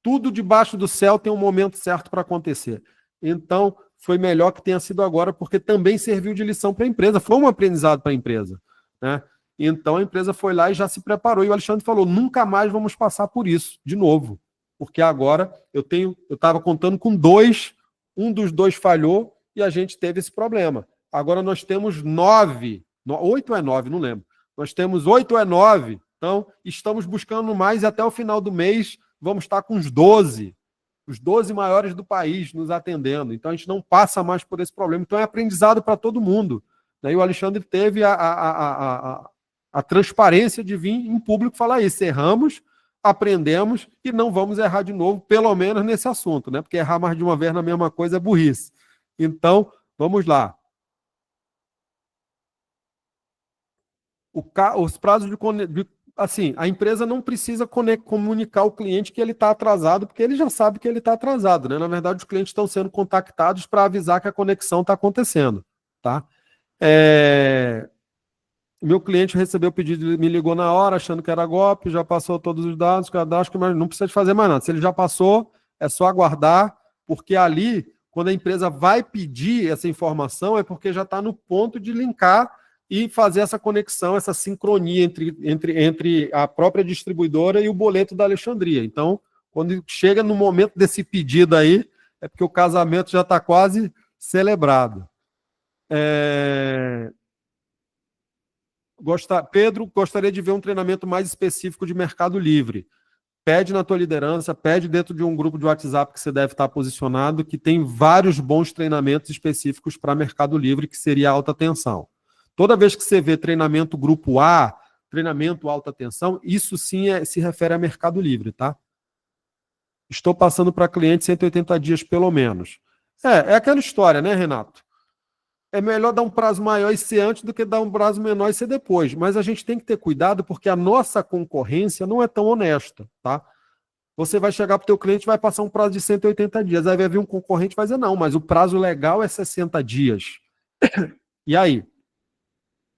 tudo debaixo do céu tem um momento certo para acontecer. Então, foi melhor que tenha sido agora, porque também serviu de lição para a empresa, foi um aprendizado para a empresa, né? Então a empresa foi lá e já se preparou. E o Alexandre falou: nunca mais vamos passar por isso de novo. Porque agora eu estava contando com dois, um dos dois falhou e a gente teve esse problema. Agora nós temos 9, 8 ou é 9, não lembro. Nós temos 8 ou é 9, então estamos buscando mais e até o final do mês vamos estar com os 12 maiores do país nos atendendo. Então a gente não passa mais por esse problema. Então é aprendizado para todo mundo. E o Alexandre teve a transparência de vir em público falar isso. Erramos, aprendemos e não vamos errar de novo, pelo menos nesse assunto, né? Porque errar mais de uma vez na mesma coisa é burrice. Então, vamos lá. Os prazos assim, a empresa não precisa comunicar ao cliente que ele está atrasado, porque ele já sabe que ele está atrasado, né? Na verdade, os clientes estão sendo contactados para avisar que a conexão está acontecendo, tá? Meu cliente recebeu o pedido, me ligou na hora, achando que era golpe, já passou todos os dados, cadastro, mas não precisa de fazer mais nada. Se ele já passou, é só aguardar, porque ali, quando a empresa vai pedir essa informação, é porque já está no ponto de linkar e fazer essa conexão, essa sincronia entre a própria distribuidora e o boleto da Alexandria. Então, quando chega no momento desse pedido aí, é porque o casamento já está quase celebrado. Pedro, gostaria de ver um treinamento mais específico de Mercado Livre. Pede na tua liderança, pede dentro de um grupo de WhatsApp que você deve estar posicionado, que tem vários bons treinamentos específicos para Mercado Livre, que seria alta tensão. Toda vez que você vê treinamento grupo A, treinamento alta tensão, isso sim se refere a Mercado Livre, tá? Estou passando para cliente 180 dias pelo menos. É aquela história, né, Renato? É melhor dar um prazo maior e ser antes do que dar um prazo menor e ser depois. Mas a gente tem que ter cuidado porque a nossa concorrência não é tão honesta, tá? Você vai chegar para o teu cliente e vai passar um prazo de 180 dias. Aí vai vir um concorrente e vai dizer, não, mas o prazo legal é 60 dias. E aí?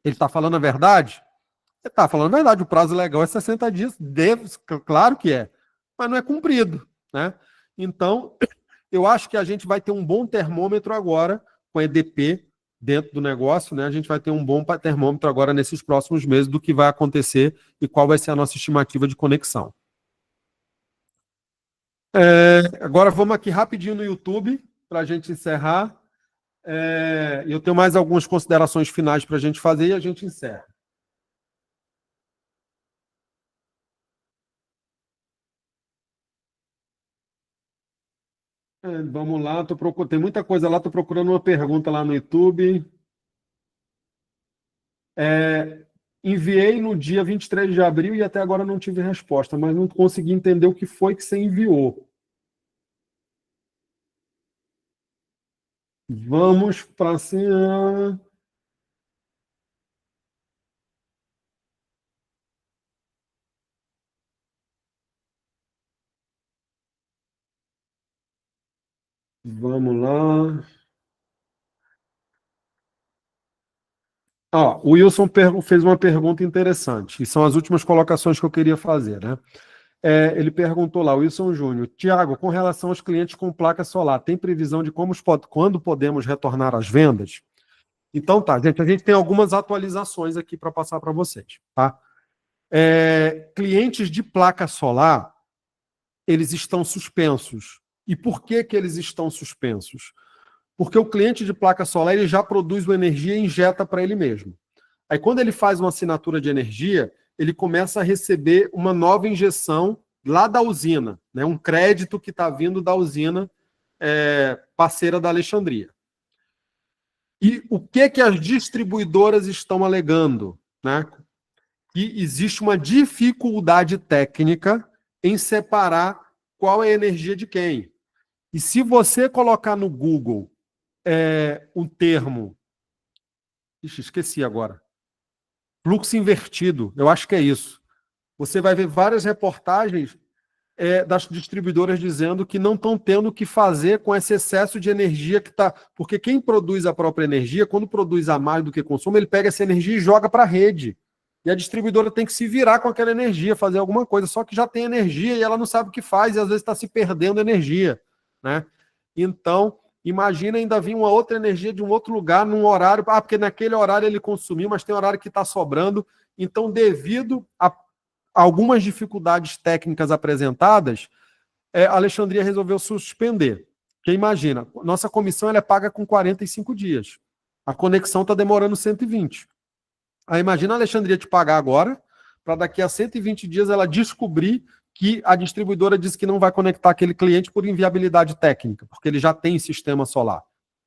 Ele está falando a verdade? Ele está falando a verdade. O prazo legal é 60 dias. Claro que é. Mas não é cumprido, né? Então, eu acho que a gente vai ter um bom termômetro agora com a EDP dentro do negócio, né? A gente vai ter um bom termômetro agora nesses próximos meses do que vai acontecer e qual vai ser a nossa estimativa de conexão. Agora vamos aqui rapidinho no YouTube para a gente encerrar. Eu tenho mais algumas considerações finais para a gente fazer e a gente encerra. Vamos lá, tem muita coisa lá, estou procurando uma pergunta lá no YouTube. Enviei no dia 23 de abril e até agora não tive resposta, mas não consegui entender o que foi que você enviou. Vamos para cima. Vamos lá. O Wilson fez uma pergunta interessante, e são as últimas colocações que eu queria fazer, né? Ele perguntou lá, Wilson Júnior, Tiago, com relação aos clientes com placa solar, tem previsão de quando podemos retornar às vendas? Então tá, gente, a gente tem algumas atualizações aqui para passar para vocês, tá? Clientes de placa solar, eles estão suspensos. E por que que eles estão suspensos? Porque o cliente de placa solar ele já produz uma energia e injeta para ele mesmo. Aí quando ele faz uma assinatura de energia, ele começa a receber uma nova injeção lá da usina, né? Um crédito que está vindo da usina parceira da Alexandria. E o que as distribuidoras estão alegando? Né? Que existe uma dificuldade técnica em separar qual é a energia de quem. E se você colocar no Google um termo... Ixi, esqueci agora. Fluxo invertido, eu acho que é isso. Você vai ver várias reportagens das distribuidoras dizendo que não estão tendo o que fazer com esse excesso de energia que está... Porque quem produz a própria energia, quando produz a mais do que consome, ele pega essa energia e joga para a rede. E a distribuidora tem que se virar com aquela energia, fazer alguma coisa, só que já tem energia e ela não sabe o que faz e às vezes está se perdendo energia, né? Então, imagina ainda vir uma outra energia de um outro lugar, num horário, porque naquele horário ele consumiu, mas tem horário que está sobrando. Então, devido a algumas dificuldades técnicas apresentadas, a Alexandria resolveu suspender. Porque imagina, nossa comissão ela é paga com 45 dias. A conexão está demorando 120. Aí imagina a Alexandria te pagar agora, para daqui a 120 dias ela descobrir que a distribuidora disse que não vai conectar aquele cliente por inviabilidade técnica, porque ele já tem sistema solar.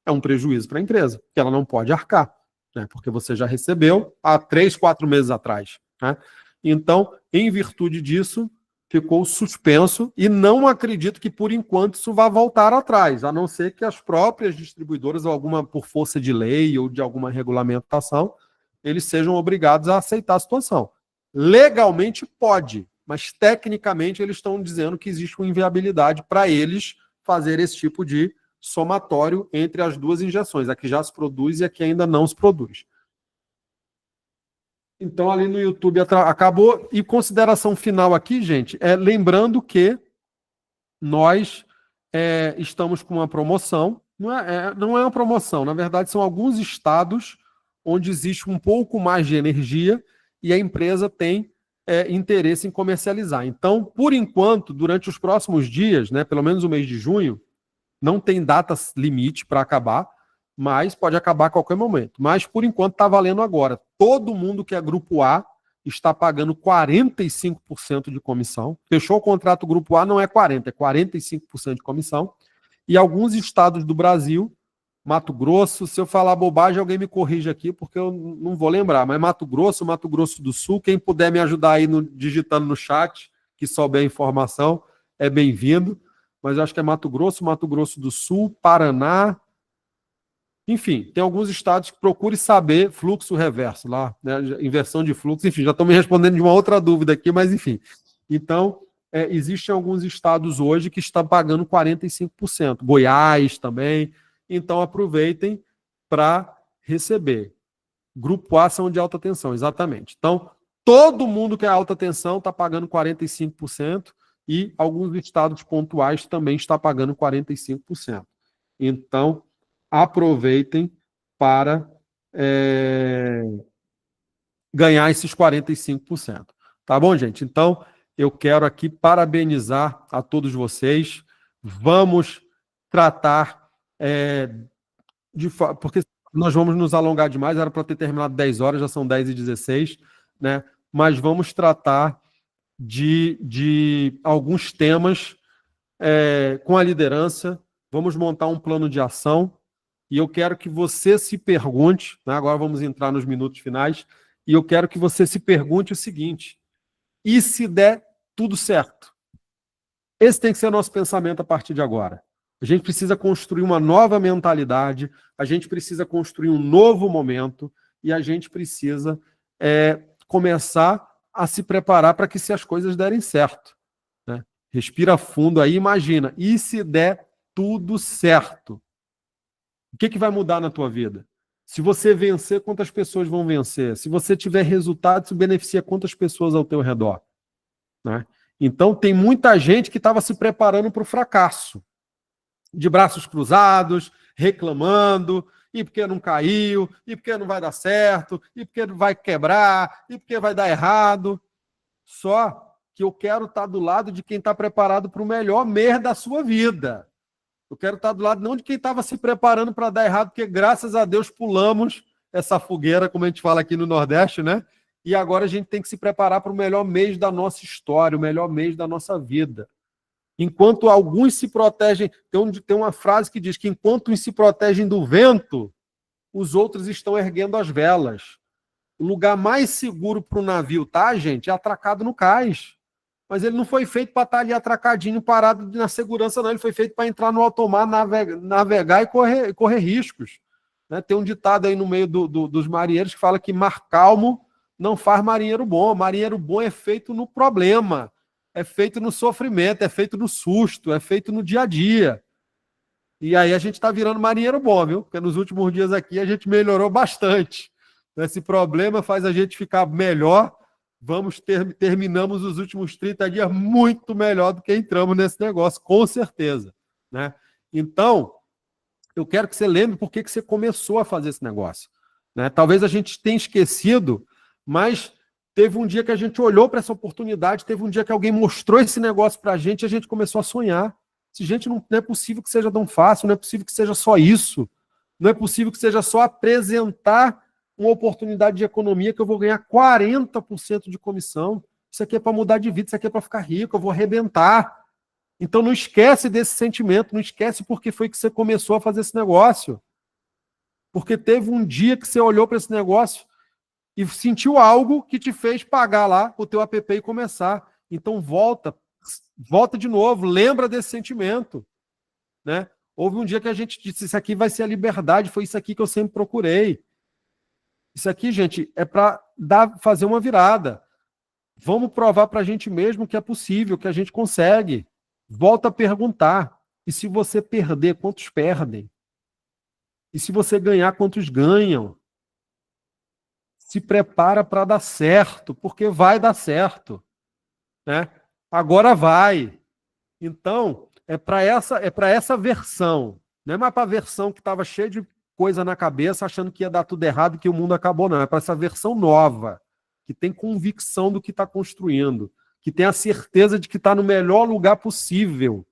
É um prejuízo para a empresa, que ela não pode arcar, né? Porque você já recebeu há 3, 4 meses atrás, né? Então, em virtude disso, ficou suspenso e não acredito que, por enquanto, isso vá voltar atrás, a não ser que as próprias distribuidoras, ou alguma por força de lei ou de alguma regulamentação, eles sejam obrigados a aceitar a situação. Legalmente pode, mas tecnicamente eles estão dizendo que existe uma inviabilidade para eles fazer esse tipo de somatório entre as duas injeções, a que já se produz e a que ainda não se produz. Então, ali no YouTube acabou. E consideração final aqui, gente, lembrando que nós estamos com uma promoção. Não é uma promoção, na verdade, são alguns estados onde existe um pouco mais de energia e a empresa tem interesse em comercializar. Então, por enquanto, durante os próximos dias, né, pelo menos o mês de junho, não tem data limite para acabar, mas pode acabar a qualquer momento. Mas, por enquanto, está valendo agora. Todo mundo que é Grupo A está pagando 45% de comissão. Fechou o contrato Grupo A, não é 40%, é 45% de comissão. E alguns estados do Brasil, Mato Grosso, se eu falar bobagem, alguém me corrige aqui, porque eu não vou lembrar, mas Mato Grosso do Sul, quem puder me ajudar aí digitando no chat, que souber a informação, é bem-vindo. Mas eu acho que é Mato Grosso do Sul, Paraná. Enfim, tem alguns estados que procure saber fluxo reverso lá, né? Inversão de fluxo. Enfim, já estou me respondendo de uma outra dúvida aqui, mas enfim. Então, existem alguns estados hoje que estão pagando 45%. Goiás também. Então, aproveitem para receber. Grupo A são de alta tensão, exatamente. Então, todo mundo que é alta tensão está pagando 45%. E alguns estados pontuais também estão pagando 45%. Então, aproveitem para ganhar esses 45%. Tá bom, gente? Então, eu quero aqui parabenizar a todos vocês. Vamos tratar porque nós vamos nos alongar demais, era para ter terminado 10 horas, já são 10h16, né? Mas vamos tratar de alguns temas com a liderança, vamos montar um plano de ação e eu quero que você se pergunte, né? Agora vamos entrar nos minutos finais, e eu quero que você se pergunte o seguinte: e se der tudo certo? Esse tem que ser o nosso pensamento a partir de agora. A gente precisa construir uma nova mentalidade, a gente precisa construir um novo momento e a gente precisa começar a se preparar para que se as coisas derem certo, né? Respira fundo aí, imagina. E se der tudo certo? O que vai mudar na tua vida? Se você vencer, quantas pessoas vão vencer? Se você tiver resultado, isso beneficia quantas pessoas ao teu redor, né? Então, tem muita gente que estava se preparando para o fracasso, de braços cruzados, reclamando, e porque não caiu, e porque não vai dar certo, e porque vai quebrar, e porque vai dar errado. Só que eu quero estar do lado de quem está preparado para o melhor mês da sua vida. Eu quero estar do lado não de quem estava se preparando para dar errado, porque graças a Deus pulamos essa fogueira, como a gente fala aqui no Nordeste, né? E agora a gente tem que se preparar para o melhor mês da nossa história, o melhor mês da nossa vida. Enquanto alguns se protegem, tem uma frase que diz que enquanto uns se protegem do vento, os outros estão erguendo as velas. O lugar mais seguro para o navio, tá, gente? É atracado no cais. Mas ele não foi feito para estar ali atracadinho, parado na segurança, não. Ele foi feito para entrar no alto mar, navegar e correr riscos. Né? Tem um ditado aí no meio dos marinheiros que fala que mar calmo não faz marinheiro bom. Marinheiro bom é feito no problema, é feito no sofrimento, é feito no susto, é feito no dia a dia. E aí a gente está virando marinheiro bom, viu? Porque nos últimos dias aqui a gente melhorou bastante. Esse problema faz a gente ficar melhor. Terminamos os últimos 30 dias muito melhor do que entramos nesse negócio, com certeza. Né? Então, eu quero que você lembre por que você começou a fazer esse negócio. Né? Talvez a gente tenha esquecido, mas teve um dia que a gente olhou para essa oportunidade, teve um dia que alguém mostrou esse negócio para a gente e a gente começou a sonhar. Gente, não é possível que seja tão fácil, não é possível que seja só isso, não é possível que seja só apresentar uma oportunidade de economia que eu vou ganhar 40% de comissão. Isso aqui é para mudar de vida, isso aqui é para ficar rico, eu vou arrebentar. Então não esquece desse sentimento, não esquece porque foi que você começou a fazer esse negócio. Porque teve um dia que você olhou para esse negócio e sentiu algo que te fez pagar lá o teu app e começar. Então volta de novo, lembra desse sentimento. Né? Houve um dia que a gente disse, isso aqui vai ser a liberdade, foi isso aqui que eu sempre procurei. Isso aqui, gente, é para fazer uma virada. Vamos provar para a gente mesmo que é possível, que a gente consegue. Volta a perguntar. E se você perder, quantos perdem? E se você ganhar, quantos ganham? Se prepara para dar certo, porque vai dar certo. Né? Agora vai. Então, é para essa versão. Não é mais para a versão que estava cheia de coisa na cabeça, achando que ia dar tudo errado e que o mundo acabou, não. É para essa versão nova, que tem convicção do que está construindo, que tem a certeza de que está no melhor lugar possível.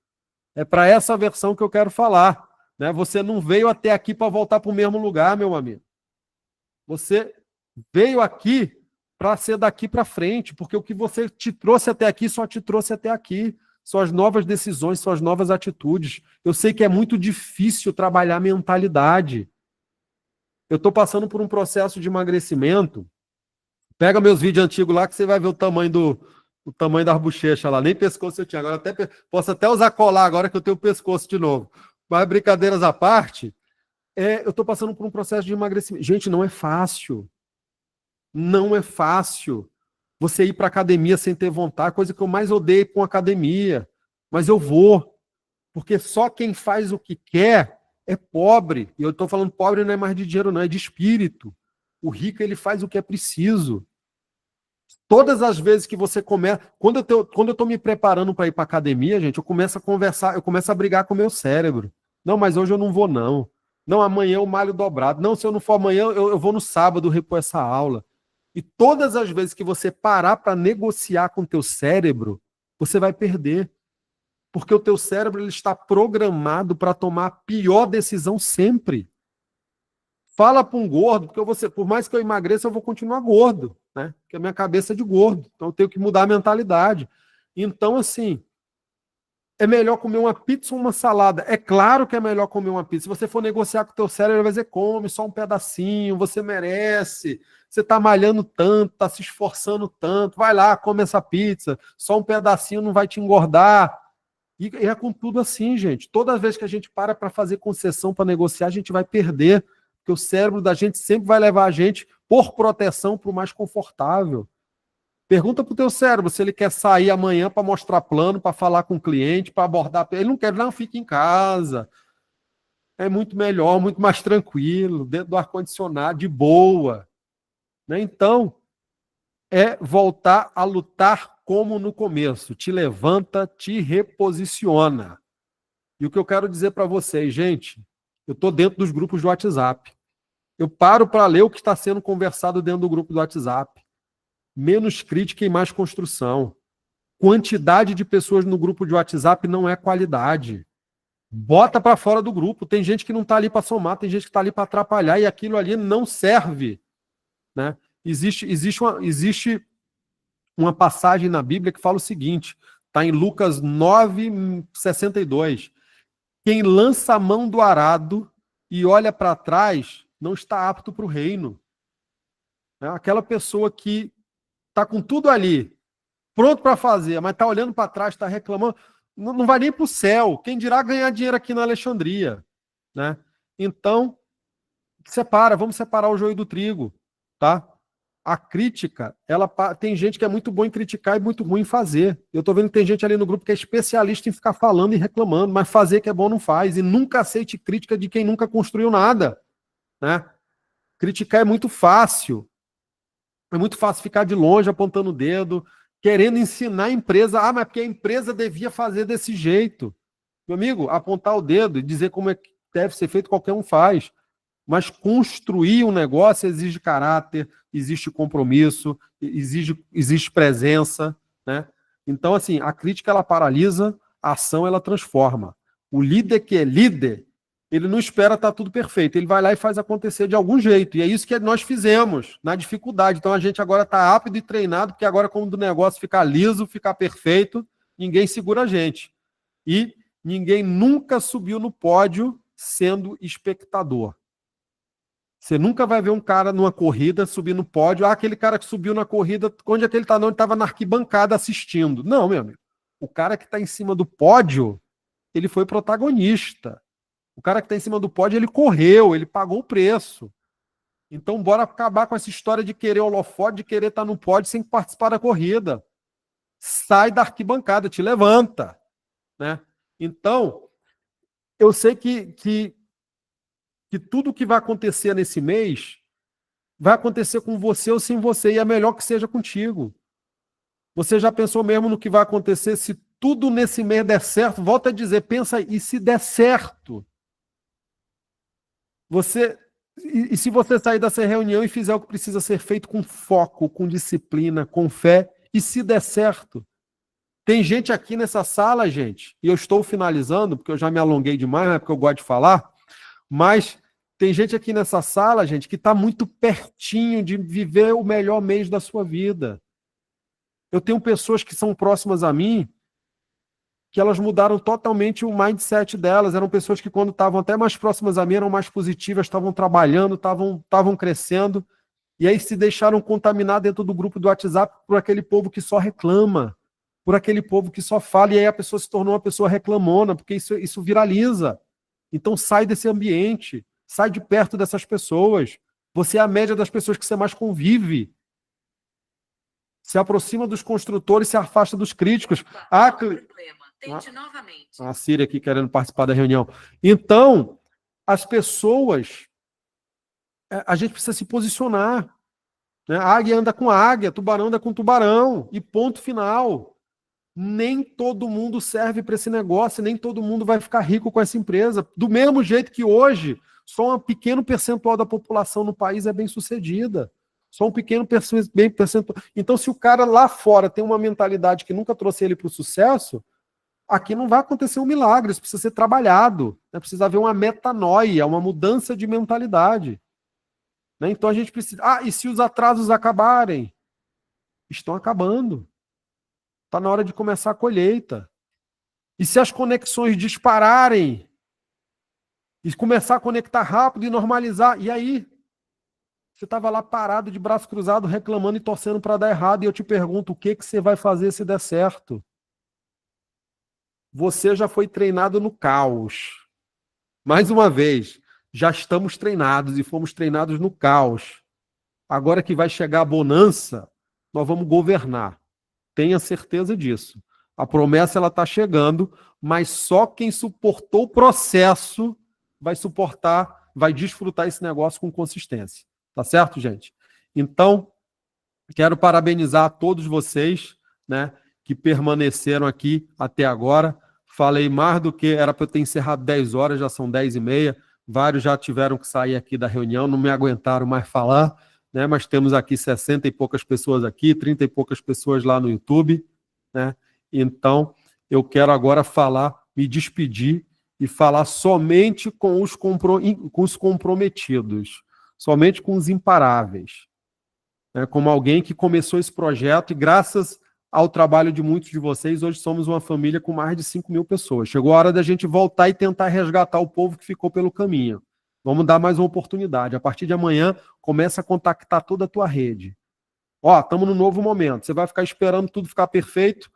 É para essa versão que eu quero falar. Né? Você não veio até aqui para voltar para o mesmo lugar, meu amigo. Você veio aqui para ser daqui para frente, porque o que você te trouxe até aqui só te trouxe até aqui. São as novas decisões, são as novas atitudes. Eu sei que é muito difícil trabalhar mentalidade. Eu estou passando por um processo de emagrecimento. Pega meus vídeos antigos lá que você vai ver o tamanho das bochechas lá. Nem pescoço eu tinha. Agora posso até usar colar agora que eu tenho pescoço de novo. Mas brincadeiras à parte, eu estou passando por um processo de emagrecimento. Gente, não é fácil. Não é fácil. Você ir para academia sem ter vontade, coisa que eu mais odeio com academia. Mas eu vou. Porque só quem faz o que quer é pobre. E eu estou falando pobre não é mais de dinheiro, não, é de espírito. O rico, ele faz o que é preciso. Todas as vezes que você começa... Quando eu estou me preparando para ir para academia, gente, eu começo a conversar, eu começo a brigar com o meu cérebro. Não, mas hoje eu não vou, não. Não, amanhã eu malho dobrado. Não, se eu não for amanhã, eu vou no sábado repor essa aula. E todas as vezes que você parar para negociar com o teu cérebro, você vai perder. Porque o teu cérebro ele está programado para tomar a pior decisão sempre. Fala para um gordo, porque por mais que eu emagreça, eu vou continuar gordo, né? Porque a minha cabeça é de gordo. Então eu tenho que mudar a mentalidade. Então, assim, é melhor comer uma pizza ou uma salada? É claro que é melhor comer uma pizza. Se você for negociar com o teu cérebro, ele vai dizer, come só um pedacinho, você merece. Você está malhando tanto, está se esforçando tanto, vai lá, come essa pizza, só um pedacinho não vai te engordar. E é com tudo assim, gente. Toda vez que a gente para fazer concessão, para negociar, a gente vai perder, porque o cérebro da gente sempre vai levar a gente, por proteção, para o mais confortável. Pergunta para o teu cérebro se ele quer sair amanhã para mostrar plano, para falar com o cliente, para abordar. Ele não quer, não, fica em casa. É muito melhor, muito mais tranquilo, dentro do ar-condicionado, de boa. Né? Então, é voltar a lutar como no começo, te levanta, te reposiciona. E o que eu quero dizer para vocês, gente, eu estou dentro dos grupos do WhatsApp. Eu paro para ler o que está sendo conversado dentro do grupo do WhatsApp. Menos crítica e mais construção. Quantidade de pessoas no grupo de WhatsApp não é qualidade. Bota para fora do grupo. Tem gente que não está ali para somar, tem gente que está ali para atrapalhar e aquilo ali não serve. Né? Existe uma passagem na Bíblia que fala o seguinte, está em Lucas 9:62. Quem lança a mão do arado e olha para trás não está apto para o reino. É aquela pessoa que está com tudo ali, pronto para fazer, mas está olhando para trás, está reclamando, não vai nem para o céu. Quem dirá ganhar dinheiro aqui na Alexandria. Né? Então, vamos separar o joio do trigo. Tá? A crítica, tem gente que é muito bom em criticar e muito ruim em fazer. Eu estou vendo que tem gente ali no grupo que é especialista em ficar falando e reclamando, mas fazer que é bom não faz. E nunca aceite crítica de quem nunca construiu nada. Né? Criticar é muito fácil. É muito fácil ficar de longe apontando o dedo, querendo ensinar a empresa. Mas porque a empresa devia fazer desse jeito. Meu amigo, apontar o dedo e dizer como é que deve ser feito, qualquer um faz. Mas construir um negócio exige caráter, existe compromisso, existe presença. Né? Então, assim, a crítica ela paralisa, a ação ela transforma. O líder que é líder, ele não espera estar tudo perfeito, ele vai lá e faz acontecer de algum jeito. E é isso que nós fizemos, na dificuldade. Então a gente agora está rápido e treinado, porque agora, quando o negócio ficar liso, ficar perfeito, ninguém segura a gente. E ninguém nunca subiu no pódio sendo espectador. Você nunca vai ver um cara numa corrida subir no pódio. Aquele cara que subiu na corrida, onde é que ele está? Não, ele estava na arquibancada assistindo. Não, meu amigo. O cara que está em cima do pódio, ele foi protagonista. O cara que está em cima do pódio, ele correu, ele pagou o preço. Então, bora acabar com essa história de querer holofote, de querer estar no pódio sem participar da corrida. Sai da arquibancada, te levanta. Né? Então, eu sei que tudo que vai acontecer nesse mês vai acontecer com você ou sem você, e é melhor que seja contigo. Você já pensou mesmo no que vai acontecer se tudo nesse mês der certo? Volta a dizer, pensa aí, e se der certo? E se você sair dessa reunião e fizer o que precisa ser feito com foco, com disciplina, com fé, e se der certo? Tem gente aqui nessa sala, gente, e eu estou finalizando, porque eu já me alonguei demais, não é porque eu gosto de falar, mas tem gente aqui nessa sala, gente, que está muito pertinho de viver o melhor mês da sua vida. Eu tenho pessoas que são próximas a mim, que elas mudaram totalmente o mindset delas. Eram pessoas que, quando estavam até mais próximas a mim, eram mais positivas, estavam trabalhando, estavam crescendo, e aí se deixaram contaminar dentro do grupo do WhatsApp por aquele povo que só reclama, por aquele povo que só fala, e aí a pessoa se tornou uma pessoa reclamona, porque isso viraliza. Então sai desse ambiente, sai de perto dessas pessoas. Você é a média das pessoas que você mais convive. Se aproxima dos construtores, se afasta dos críticos. A Síria aqui querendo participar da reunião. Então, as pessoas, a gente precisa se posicionar. Né? A águia anda com águia, tubarão anda com tubarão. E ponto final. Nem todo mundo serve para esse negócio, nem todo mundo vai ficar rico com essa empresa. Do mesmo jeito que hoje, só um pequeno percentual da população no país é bem sucedida. Só um pequeno percentual. Então, se o cara lá fora tem uma mentalidade que nunca trouxe ele para o sucesso, aqui não vai acontecer um milagre, isso precisa ser trabalhado. Né? Precisa haver uma metanoia, uma mudança de mentalidade. Né? Então a gente precisa... e se os atrasos acabarem? Estão acabando. Está na hora de começar a colheita. E se as conexões dispararem? E começar a conectar rápido e normalizar? E aí? Você estava lá parado, de braço cruzado, reclamando e torcendo para dar errado, e eu te pergunto, o que você vai fazer se der certo? Você já foi treinado no caos. Mais uma vez, já estamos treinados e fomos treinados no caos. Agora que vai chegar a bonança, nós vamos governar. Tenha certeza disso. A promessa ela está chegando, mas só quem suportou o processo vai suportar, vai desfrutar esse negócio com consistência. Tá certo, gente? Então, quero parabenizar a todos vocês, né? que permaneceram aqui até agora. Falei mais do que era para eu ter encerrado 10 horas, já são 10h30. Vários já tiveram que sair aqui da reunião, não me aguentaram mais falar, né? Mas temos aqui 60 e poucas pessoas aqui, 30 e poucas pessoas lá no YouTube, né? Então, eu quero agora falar, me despedir e falar somente com os comprometidos, somente com os imparáveis, né? Como alguém que começou esse projeto e graças ao trabalho de muitos de vocês, hoje somos uma família com mais de 5.000 pessoas. Chegou a hora da gente voltar e tentar resgatar o povo que ficou pelo caminho. Vamos dar mais uma oportunidade. A partir de amanhã, começa a contactar toda a tua rede. Ó, estamos num novo momento. Você vai ficar esperando tudo ficar perfeito.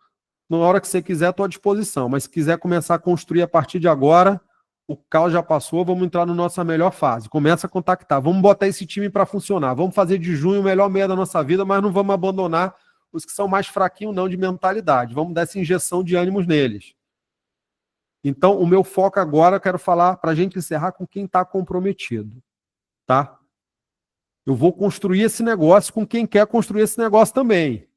Na hora que você quiser, estou à disposição. Mas se quiser começar a construir a partir de agora, o caos já passou, vamos entrar na nossa melhor fase. Começa a contactar. Vamos botar esse time para funcionar. Vamos fazer de junho o melhor mês da nossa vida, mas não vamos abandonar os que são mais fraquinhos não de mentalidade. Vamos dar essa injeção de ânimos neles. Então, o meu foco agora, eu quero falar, para a gente encerrar, com quem está comprometido. Tá? Eu vou construir esse negócio com quem quer construir esse negócio também.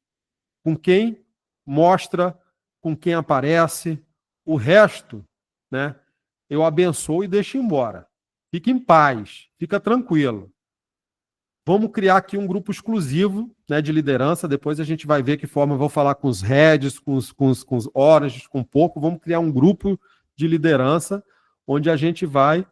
Com quem mostra, com quem aparece. O resto, né, eu abençoo e deixo embora. Fique em paz, fica tranquilo. Vamos criar aqui um grupo exclusivo, né, de liderança. Depois a gente vai ver que forma eu vou falar com os heads, com os oranges, com pouco. Vamos criar um grupo de liderança onde a gente vai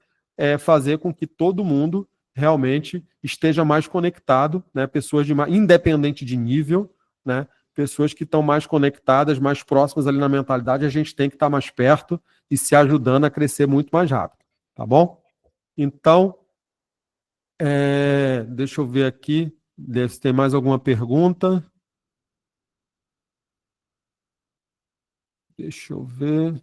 fazer com que todo mundo realmente esteja mais conectado, né, pessoas independente de nível, né, pessoas que estão mais conectadas, mais próximas ali na mentalidade. A gente tem que estar mais perto e se ajudando a crescer muito mais rápido. Tá bom? Então, deixa eu ver aqui, se tem mais alguma pergunta. Deixa eu ver.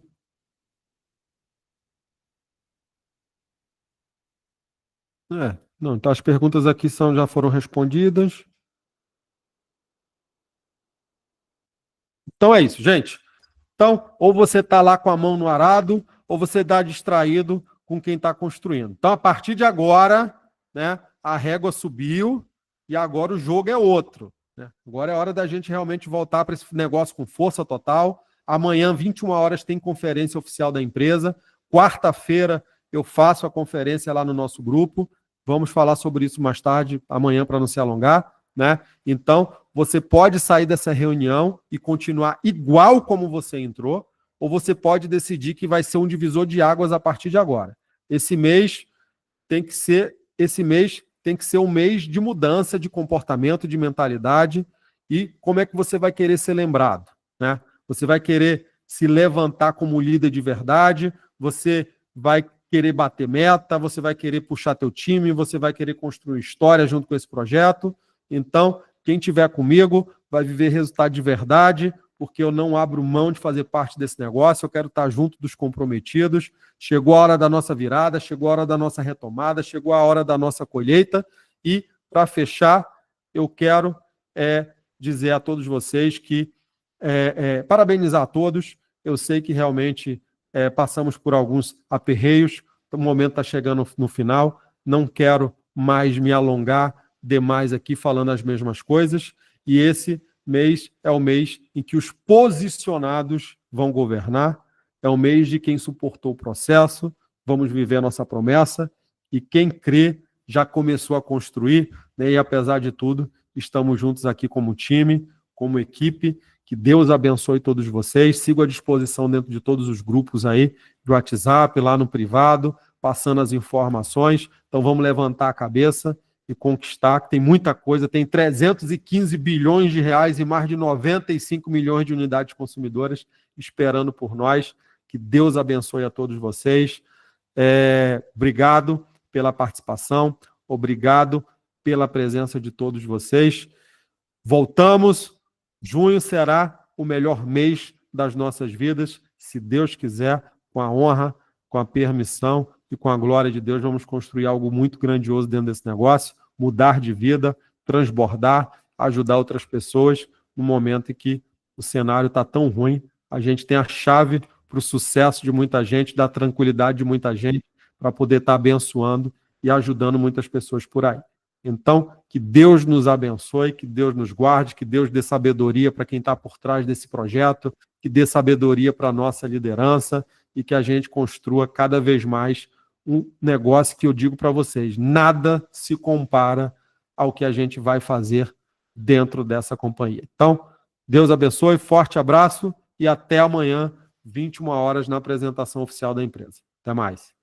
Não, então as perguntas aqui já foram respondidas. Então é isso, gente. Então, ou você está lá com a mão no arado, ou você está distraído com quem está construindo. Então, a partir de agora, né, a régua subiu e agora o jogo é outro, né? Agora é hora da gente realmente voltar para esse negócio com força total. Amanhã, 21 horas, tem conferência oficial da empresa. Quarta-feira, eu faço a conferência lá no nosso grupo. Vamos falar sobre isso mais tarde, amanhã, para não se alongar, né? Então, você pode sair dessa reunião e continuar igual como você entrou, ou você pode decidir que vai ser um divisor de águas a partir de agora. Esse mês tem que ser um mês de mudança de comportamento, de mentalidade. E como é que você vai querer ser lembrado, né? Você vai querer se levantar como líder de verdade, você vai querer bater meta, você vai querer puxar teu time, você vai querer construir história junto com esse projeto. Então, quem estiver comigo vai viver resultado de verdade, porque eu não abro mão de fazer parte desse negócio, eu quero estar junto dos comprometidos. Chegou a hora da nossa virada, chegou a hora da nossa retomada, chegou a hora da nossa colheita. E, para fechar, eu quero dizer a todos vocês que parabenizar a todos. Eu sei que realmente passamos por alguns aperreios, o momento está chegando no final, não quero mais me alongar demais aqui falando as mesmas coisas, e esse mês é o mês em que os posicionados vão governar, é o mês de quem suportou o processo, vamos viver a nossa promessa, e quem crê já começou a construir, né, e apesar de tudo, estamos juntos aqui como time, como equipe. Que Deus abençoe todos vocês, sigo à disposição dentro de todos os grupos aí, do WhatsApp, lá no privado, passando as informações. Então vamos levantar a cabeça e conquistar, que tem muita coisa, tem 315 bilhões de reais e mais de 95 milhões de unidades consumidoras esperando por nós. Que Deus abençoe a todos vocês. Obrigado pela participação, obrigado pela presença de todos vocês. Voltamos. Junho será o melhor mês das nossas vidas, se Deus quiser, com a honra, com a permissão e com a glória de Deus, vamos construir algo muito grandioso dentro desse negócio, mudar de vida, transbordar, ajudar outras pessoas no momento em que o cenário está tão ruim. A gente tem a chave para o sucesso de muita gente, da tranquilidade de muita gente, para poder estar abençoando e ajudando muitas pessoas por aí. Então, que Deus nos abençoe, que Deus nos guarde, que Deus dê sabedoria para quem está por trás desse projeto, que dê sabedoria para a nossa liderança e que a gente construa cada vez mais um negócio que eu digo para vocês, nada se compara ao que a gente vai fazer dentro dessa companhia. Então, Deus abençoe, forte abraço e até amanhã, 21 horas, na apresentação oficial da empresa. Até mais.